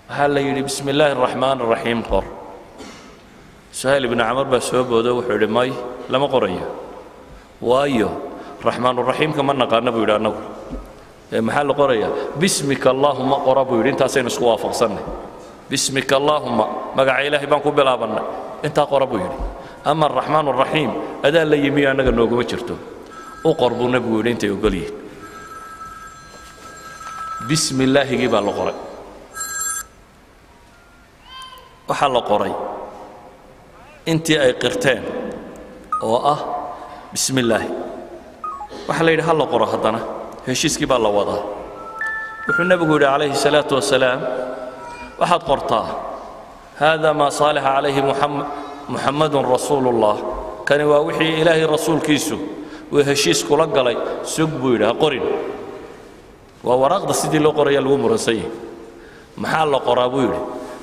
waxaa la yidhi bismi illaahi araxmaan araxiim qor suhayl ibnu camar baa soo boodo wuxuu yidhi may lama qorayo waayo raxmaanuraxiimka ma naqaana buu yidhi annagu maxaa la qorayaa bismika allaahuma qora buu yidhi intaasaynu isku waafaqsannay bismika allaahuma magaca ilaahay baan ku bilaabannay intaa qora buu yidhi ama araxmaan araxiim adaa la yimi annaga nooguma jirto u qor buu nebigu yidhi intay ogol yihiin bismi illaahigii baa la qoray waxaa la qoray intii ay qirteen oo ah bismi illaahi waxaa la yidhi ha la qoro haddana heshiiskii baa la wadaa wuxuu nebigu yidhi calayhi salaatu wasalaam waxaad qortaa haadaa maa saalixa calayhi muxammadun rasuulullah kani waa wixii ilaahay rasuulkiisu uu heshiis kula galay sug buu yidhi ha qorin waa waraaqda sidii loo qoraya lagu muransan yahay maxaa la qoraa buu yidhi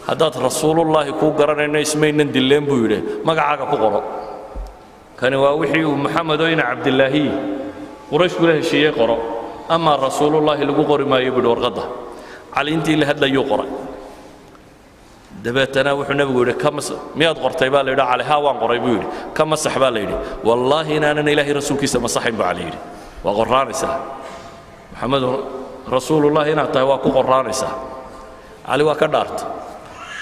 haddaad rasuulullaahi kuu garanayno ismaynan dilleen buu yidhi magacaaga ku qoro kani waa wixii uu maxamedoo ina cabdilaahi quraysh kula heshiiyey qoro amaa rasuulullaahi lagu qori maayo buu yidhi warqadda cali intii la hadlayuu qoray dabeetana wuxuu nebigu yidhi miyaad qortay baa la yidhi cali haa waan qoray buu yidhi ka masax baa la yidhi wallaahi inaanan ilaahay rasuulkiisa masaxayn buu cali yidhi waa qorraanaysaa maxamedun rasuulullaahi inaad tahay waa ku qorraanaysaa cali waa ka dhaartay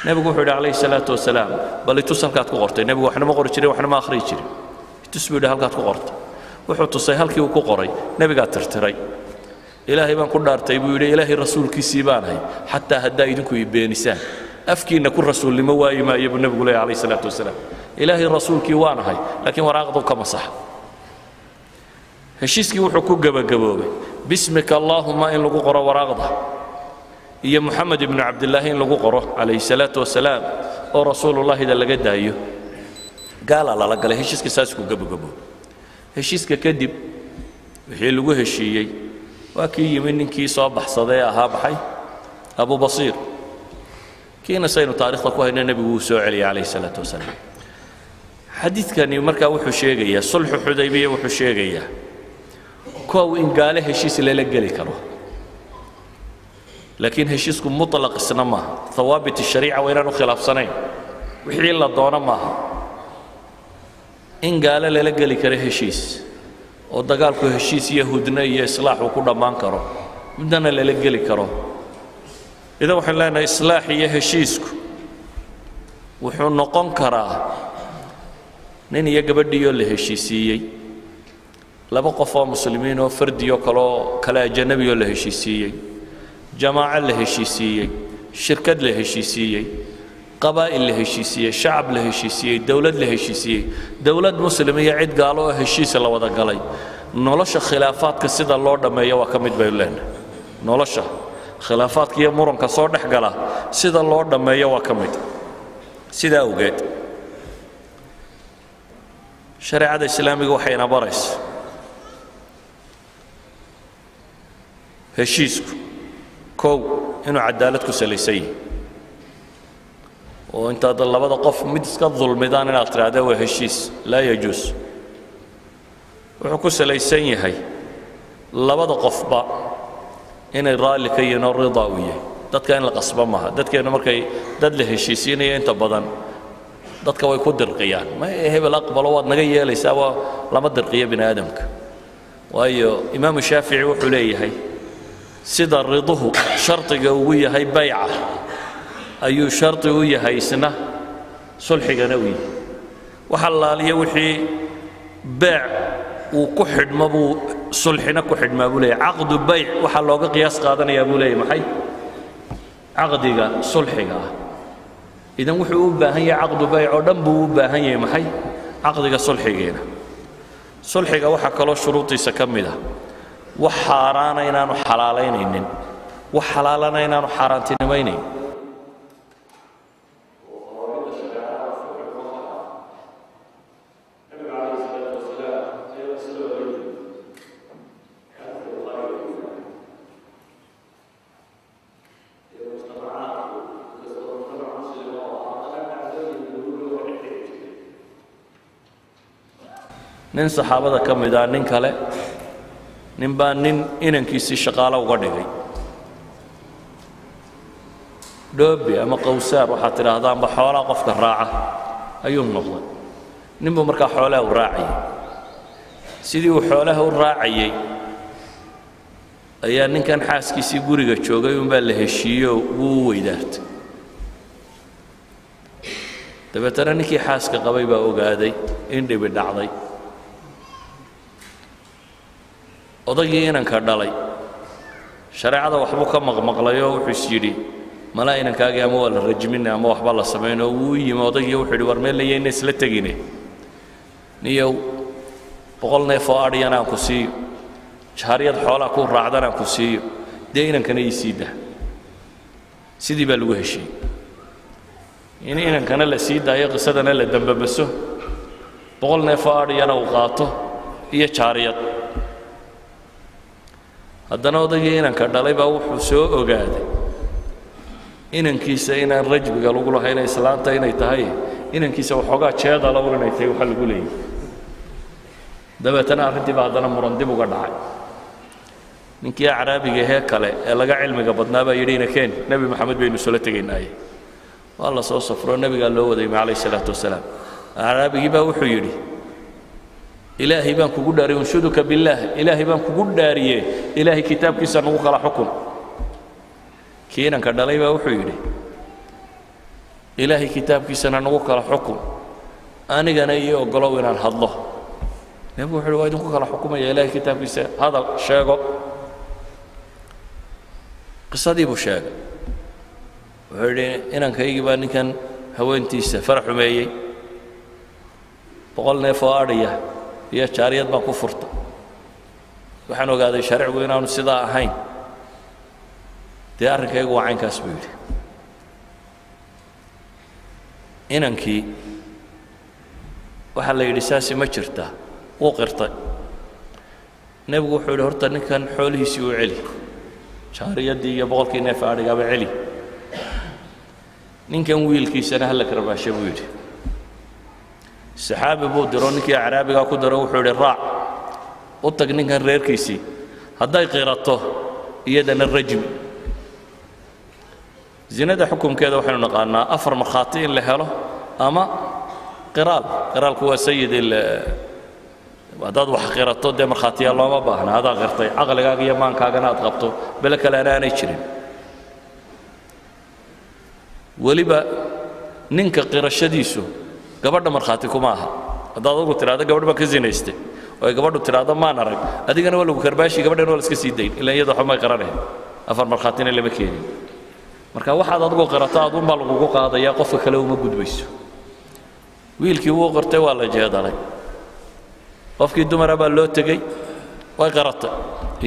nebigu wuxuu yidhi calayhi salaatu wasalaam bal itus halkaad ku qortay nebigu waxna ma qori jirin waxna ma akhriyi jirin itus buu yidhi halkaad ku qortay wuxuu tusay halkii uu ku qoray nebigaa tirtiray ilaahay baan ku dhaartay buu yidhi ilaahay rasuulkiisii baan ahay xataa haddaa idinku i beenisaan afkiinna ku rasuulnimo waayi maayo buu nebigu leeyahay calayhi salaatu wasalaam ilaahay rasuulkii waan ahay laakiin waraaqdu ka masaxa heshiiskii wuxuu ku gebagaboobay bismika allaahuma in lagu qoro waraaqda iyo moxamed ibnu cabdilaahi in lagu qoro calayhi salaatu wasalaam oo rasuulullaahida laga daayo gaalaa lala galay heshiiska saas ku gebagabo heshiiska kadib wixii lagu heshiiyey waa kii yimi ninkii soo baxsaday ahaa baxay abu basiir kiina saynu taariikhda ku hayna nebigu wuu soo celiyay calayhi salaatu wasalaam xadiidkani markaa wuxuu sheegayaa sulxu xudaybiya wuxuu sheegayaa kow in gaale heshiis lala geli karo laakiin heshiisku mutlaq isna maaha hawaabit shariica waa inaanu khilaafsanayn wixii la doono maaha in gaale lala geli karo heshiis oo dagaalku heshiis iyo hudno iyo islaax uu ku dhammaan karo midnana lala geli karo idan waxaan leenahay islaax iyo heshiisku wuxuu noqon karaa nin iyo gabadhiiyoo la heshiisiiyey laba qof oo muslimiin oo fardiyo kaloo kale ajannabiyoo la heshiisiiyey jamaaco la heshiisiiyey shirkad la heshiisiiyey qabaa'il la heshiisiiyey shacab la heshiisiiyey dowlad la heshiisiiyey dowlad muslim iyo cid gaalo oo heshiis la wada galay nolosha khilaafaadka sida loo dhammeeyo waa ka mid baynu leenahay nolosha khilaafaadka iyo muranka soo dhex gala sida loo dhammeeyo waa ka mid sidaa awgeed shareecada islaamiga waxayna baraysa heshiisku kow inuu cadaalad ku salaysan yahay oo intaad labada qof mid iska dulmidaan inaad tiraahdo waa heshiis laa yajuus wuxuu ku salaysan yahay labada qofba inay raalli ka yihiin oo ridaa u yahay dadka in la qasba maaha dadkeenu markay dad la heshiisiinaya inta badan dadka way ku dirqiyaan ma hebel aqbalo waad naga yeelaysaa waa lama dirqiyo bini aadamka waayo imaamu shaafici wuxuu leeyahay sida riduhu shardiga ugu yahay bayca ayuu shardi u yahay isna sulxigana u yahay waxa laaliya wixii baac uu ku xidhmo buu sulxina ku xidhmaa buu leeyahay caqdu bayc waxa looga qiyaas qaadanayaa buu leeyahay maxay caqdiga sulxiga ah idan wuxuu u baahan yahay caqdu bayc oo dhan buu u baahan yahay maxay caqdiga sulxigeena sulxiga waxa kaloo shuruudiisa ka mid ah wax xaaraana inaanu xalaalaynaynin wax xalaalana inaanu xaaraantinimaynayn nin saxaabada ka mid ah nin kale nin baa nin inankiisii shaqaalo uga dhigay dhoobi ama qawsaar waxaad tidhaahdaanba xoolaha qofka raaca ayuu noqday nin buu markaa xoolaha u raacayay sidii uu xoolaha u raacayay ayaa ninkan xaaskiisii guriga joogay unbaa la heshiiyey wuu u weydaartay dabeetana ninkii xaaska qabay baa ogaaday in dhibi dhacday odaygii inanka dhalay shareecada waxbuu ka maqmaqlayoo wuxuu is yidhi malaa inankaagii ama waa la rajminay ama waxba la samaynoo wuu yimi odaygii wuxuu yidhi war meel layayna isla tegine niyow 100 neef oo adhiyana aan ku siiyo jaariyad xoolaa ku raacdana aan ku siiyo dee inankana ii sii dah sidii baa lagu heshiiyey in inankana la sii daayo qisadana la dambabaso 100 neef oo adhiyana uu qaato iyo jaariyad haddana odaygii inanka dhalay baa wuxuu soo ogaaday inankiisa inaan rajbiga lagu lahayn islaanta inay tahay inankiisa waxoogaa jeedala un inay tahay waxa lagu leeyahay dabeetana arrintii baa haddana muran dib uga dhacay ninkii acraabiga ahee kale ee laga cilmiga badnaa baa yidhi inakeen nebi maxamed baynu isula tegaynaaye waa la soo safro nebigaa loo wadayma calayhi salaatu wasalaam acraabigii baa wuxuu yidhi ilaahay baan kugu dhaariyey unshuduka billaah ilaahay baan kugu dhaariyey ilaahay kitaabkiisa nagu kala xukun kii inanka dhalay baa wuxuu yidhi ilaahay kitaabkiisana nagu kala xukun anigana ii ogolow inaan hadlo nebigu wuxuu yidhi waa idinku kala xukumaya ilaahay kitaabkiisa hadal sheego qisadii buu sheegay wuxuu yidhi inankaygii baa ninkan haweentiisa farax xumeeyey 100 neef oo adhiya iyo jaariyad baan ku furta waxaan ogaaday sharcigu inaanu sidaa ahayn dee arrinkaygu waa caynkaas buu yidhi inankii waxaa la yidhi saasi ma jirtaa wuu qirtay nebigu wuxuu yidhi horta ninkan xoolihiisii u celi jaariyaddii iyo 100kii neef adhigaaba celi ninkan wiilkiisana hala karbaashe buu yidhi saxaabi buu diro ninkii acraabigaa ku diro wuxuu yidhi raac u tag ninkan reerkiisii hadday qirato iyadana rajmi zinada xukunkeeda waxaynu naqaanaa 4 markhaati in la helo ama qiraalku waa sayid haddaad wax qirato dee markhaatiyaa looma baahna adaa qirtay caqligaaga iyo maankaagana aad qabto bele kaleana aanay jirin weliba ninka qirashadiisu gabadha markhaati kuma aha haddaad ugu tidhaahdo gabadh baa ka zinaystay oo ay gabadhu tidhaahdo maan arag adigana waa lagu karbaashi gabadhana waa la iska sii dayn ilaa iyada waxba may qaranayn 4 markhaatina lama keenin marka waxaad adigu qirato aduunbaa lagugu qaadayaa qofka kale uma gudbayso wiilkii wuu qirtay waa la jeedalay qofkii dumara baa loo tegey way qaratay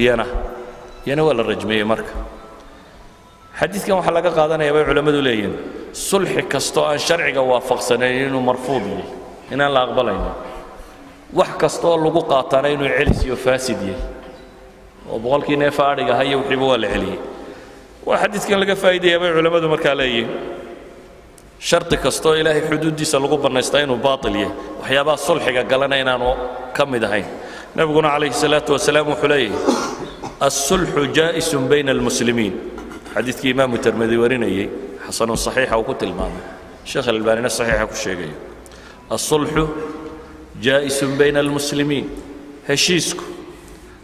iyana waa la rajmeeyey marka xadiidkan waxaa laga qaadanayaa bay culammadu leeyihiin sulxi kastoo aan sharciga waafaqsanayn inuu marfuud yahay inaan la aqbalaynin wax kastoo lagu qaatana inuu celis iyo faasid yahay وبقولكي نفارق هاي وحبوا العلي وحديث كان لقى فائدة يا علماء مركالية شرط كستو إلهي حدود دي سلقوا برنستين وباطلية وحيابا الصلح قال لنا إنه كم دهين نبينا عليه الصلاة والسلام وحليه الصلح جائز بين المسلمين حديث إمام الترمذي وريني حسن صحيح وقلت المام الشيخ الألباني الصحيح كل شيء الصلح جائز بين المسلمين هشيسكو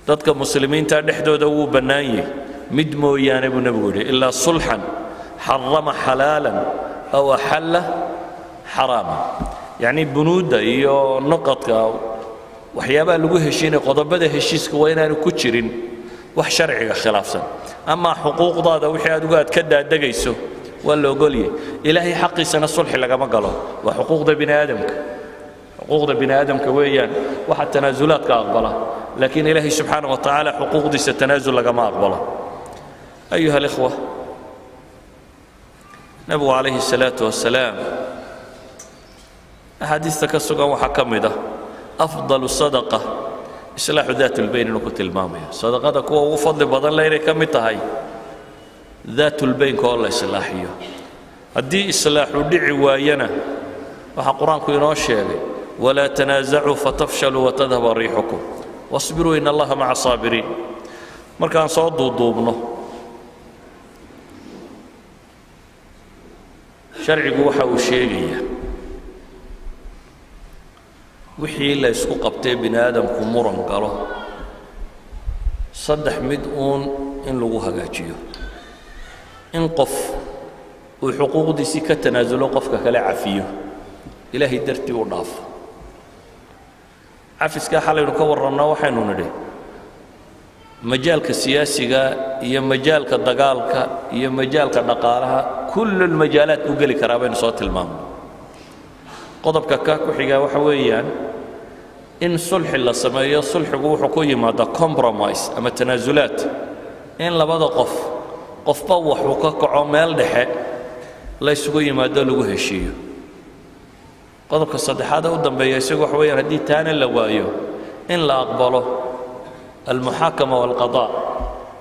ضدك مسلمين تدحدو دو بناي مدمو يعني ابو نبوري إلا صلحا حرم حلالا أو حل حراما يعني بنود iyo نقطka waxyaaba lagu heshiinay qodobada heshiiska waa inaan ku jirin wax sharciga khilaafsan ama xuquuqdaada wixii aad uga ka daadagayso waa la ogoliyay ilaahay xaqiisana sulxi lagama galo waa xuquuqda bini aadamka weeyaan waxa tanaasulaadka aqbala laakiin ilaahay subxaanahu wa ta'ala xuquuqdiisa tanaasul lagama aqbalo ayuha alikhwa nabigu calayhi salaatu wasalaam axaadiista ka sugan waxaa ka mid ah afdalu sadaqa islaaxu daat lbayn inuu ku tilmaamayo sadaqada kuwa ugu fadli badan le inay ka mid tahay daat lbaynka oo la islaaxiyo haddii islaaxu dhici waayana waxaa qur-aanku inoo sheegay walaa tanaasacuu fatafshaluu watadhaba riixukum wasbiruu in allaha maca saabiriin markaan soo duuduubno sharcigu waxa uu sheegayaa wixii la isku qabtay bini aadamku muran galo saddex mid uun in lagu hagaajiyo in qof uu xuquuqdiisii ka tanaasulo qofka kale cafiyo ilaahay dartii u dhaafo cafiska xalaynu ka warrannaa waxaynu nidhi majaalka siyaasiga iyo majaalka dagaalka iyo majaalka dhaqaalaha kullu almajaalaat u geli karaa baynu soo tilmaamno qodobka ka ku xiga waxa weeyaan in sulxi la sameeyo sulxigu wuxuu ku yimaadaa compromise ama tanaasulaad in labada qofba waxuu ka kaco meel dhexe la isugu yimaado lagu heshiiyo qodobka saddexaad u dambeeya isagu waxa weeyaan haddii taana la waayo in la aqbalo almuxaakama walqadaa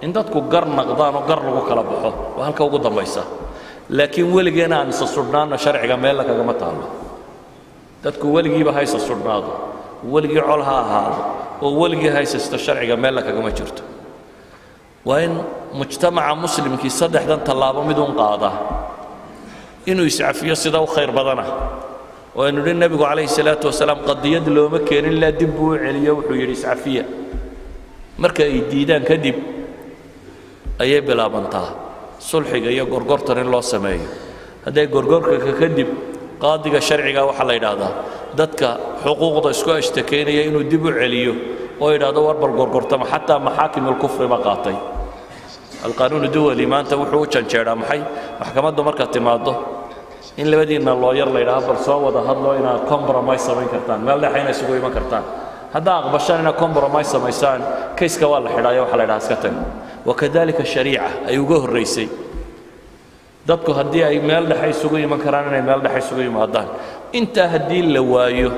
in dadku gar naqdaan oo gar lagu kala baxo waa halka ugu dambaysa laakiin weligeena aan isa sudhnaano sharciga meel kagama taalo dadku weligiiba haysa sudhnaado weligii col ha ahaado oo weligii haysasta sharciga meel kagama jirto waa in mujtamaca muslimkii saddexdan tallaabo mid uun qaadaa inuu iscafiyo sida u khayr badana oo aynu dhin nabigu calayhi salaatu wasalaam qadiyad looma keenin ilaa dib buu u celiyo wuxuu yidhi iscafiya marka ay diidaan kadib ayay bilaabantaa sulxiga iyo gorgortan in loo sameeyo hadday gorgorka kadib qaadiga sharciga waxaa la yidhaahdaa dadka xuquuqda isku ashtakeynaya inuu dib u celiyo oo yidhaahdo war bal gorgortama xataa maxaakim alkufri ma qaatay alqaanuun duwali maanta wuxuu u janjeedhaa maxay maxkamaddu markaad timaaddo in labadiinna looyar la yidhaahdo bal soo wada hadlo inaad compromise samayn kartaan meel dhexe inay isugu iman kartaan haddaa aqbashaan inaad compromise samaysaan kayska waa la xidhaayo waxa la yidhaha iska tag wakadalika shariica ay uga horraysay dadku haddii ay meel dhexe isugu iman karaan inay meel dhexe isugu yimaadaan intaa haddii la waayo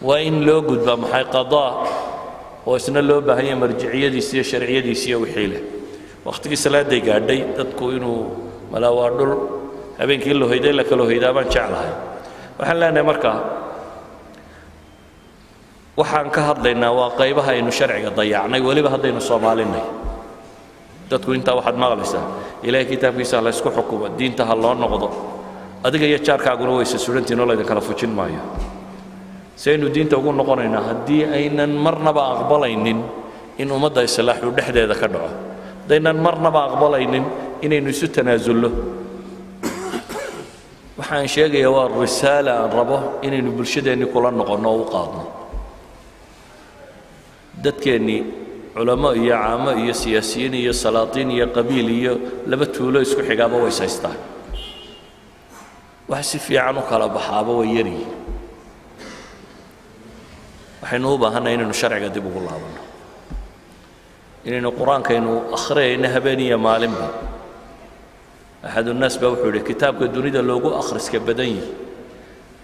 waa in loo gudbaa maxay qadaa oo isna loo baahan yahay marjiciyadiisa iyo sharciyadiisa iyo wixii leh waqtigii salaaday gaadhay dadku inuu malaa waa dhul habeenkii la hoyday la kala hoydaa baan jeclahay waxaan leenahay markaa waxaan ka hadlaynaa waa qaybaha aynu sharciga dayacnay weliba haddaynu soomaalinay dadku intaa waxaad maqlaysaa ilaahay kitaabkiisa la isku xukumo diinta ha loo noqdo adiga iyo jaarkaaguna waysa surantiinoo laydin kala fujin maayo si aynu diinta ugu noqonaynaa haddii aynan marnaba aqbalaynin in ummadda islaaxu dhexdeeda ka dhaco haddaynan marnaba aqbalaynin inaynu isu tanaasullo waxaan sheegayaa waa risaala aan rabo inaynu bulshadeenni kula noqonno oo u qaadno dadkeennii culamo iyo caamo iyo siyaasiyiin iyo salaatiin iyo qabiil iyo laba tuulo isku xigaaba way haystaan wax si fiican u kala baxaaba way yaryihiin waxaynu u baahannahay inaynu sharciga dib ugu laabanno inaynu qur-aankaynu akhriyayno habeen iyo maalinba axadunnaas baa wuxuu yidhi kitaabka dunida loogu akhriska badan yihi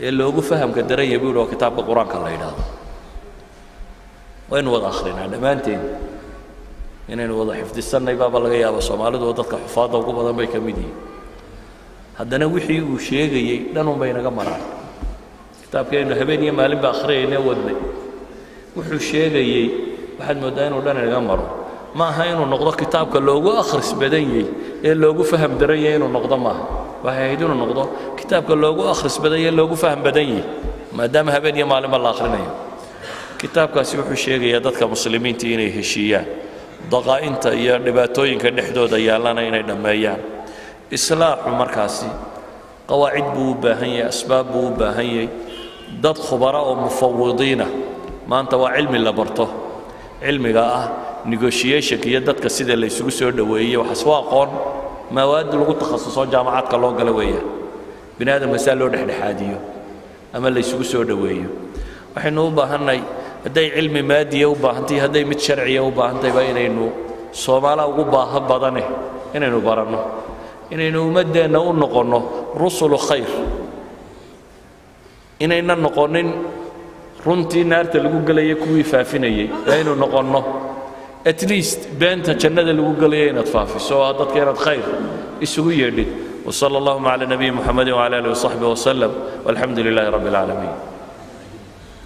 ee loogu fahamka daran yahay buu yidhi waa kitaabka qur-aanka la yidhaahdo waynu wada akhrinaa dhammaanteen inaynu wada xifdisanay baaba laga yaabo Soomaalidu dadka xufaada ugu badan bay ka mid yihiin haddana wixii uu sheegayay dhan bay naga maraan kitaabkeenu habeen iyo maalin ba akhriyayna wadnay wuxuu sheegayay waxaad moodaa inuu dhan naga maro ma aha inuu noqdo kitaabka loogu akhris badan yahay ee loogu faham daran yahay inuu noqdo maaha waxay ahayd inuu noqdo kitaabka loogu akhris badan yahay loogu faham badan yahay maadaama habeen iyo maalin ba la akhrinayo kitaabkaasi wuxuu sheegayaa dadka muslimiinta inay heshiiyaan daqaa'inta iyo dhibaatooyinka dhexdooda yaalana inay dhammeeyaan islaaxu markaasi qawaacid buu u baahan yahay asbaab buu u baahan yahay dad khubara oo mufawidiina maanta waa cilmi la barto cilmiga ah negotiation iyo dadka sida la isugu soo dhaweeyay waxa soo aqoon mawaad lagu takhasuso jaamacadka loo gala weeyaan binaadamka saa loo dhexdhexaadiyo ama la isugu soo dhaweeyo waxaynu u baahanay hadday cilmi maadiya u baahantahay hadday mid sharciya u baahantahay ba inaynu Soomaaliya ugu baahan badane inaynu baranno inaynu ummadeena u noqono rusulu khayr inayna noqonin runtii naarta lagu galay kuwii faafinayay aynu noqono at least beenta jannada lagu galay inaad faafiso dadka inaad khayr isugu yeedhid وصلى الله على نبي محمد وعلى اله وصحبه وسلم والحمد لله رب العالمين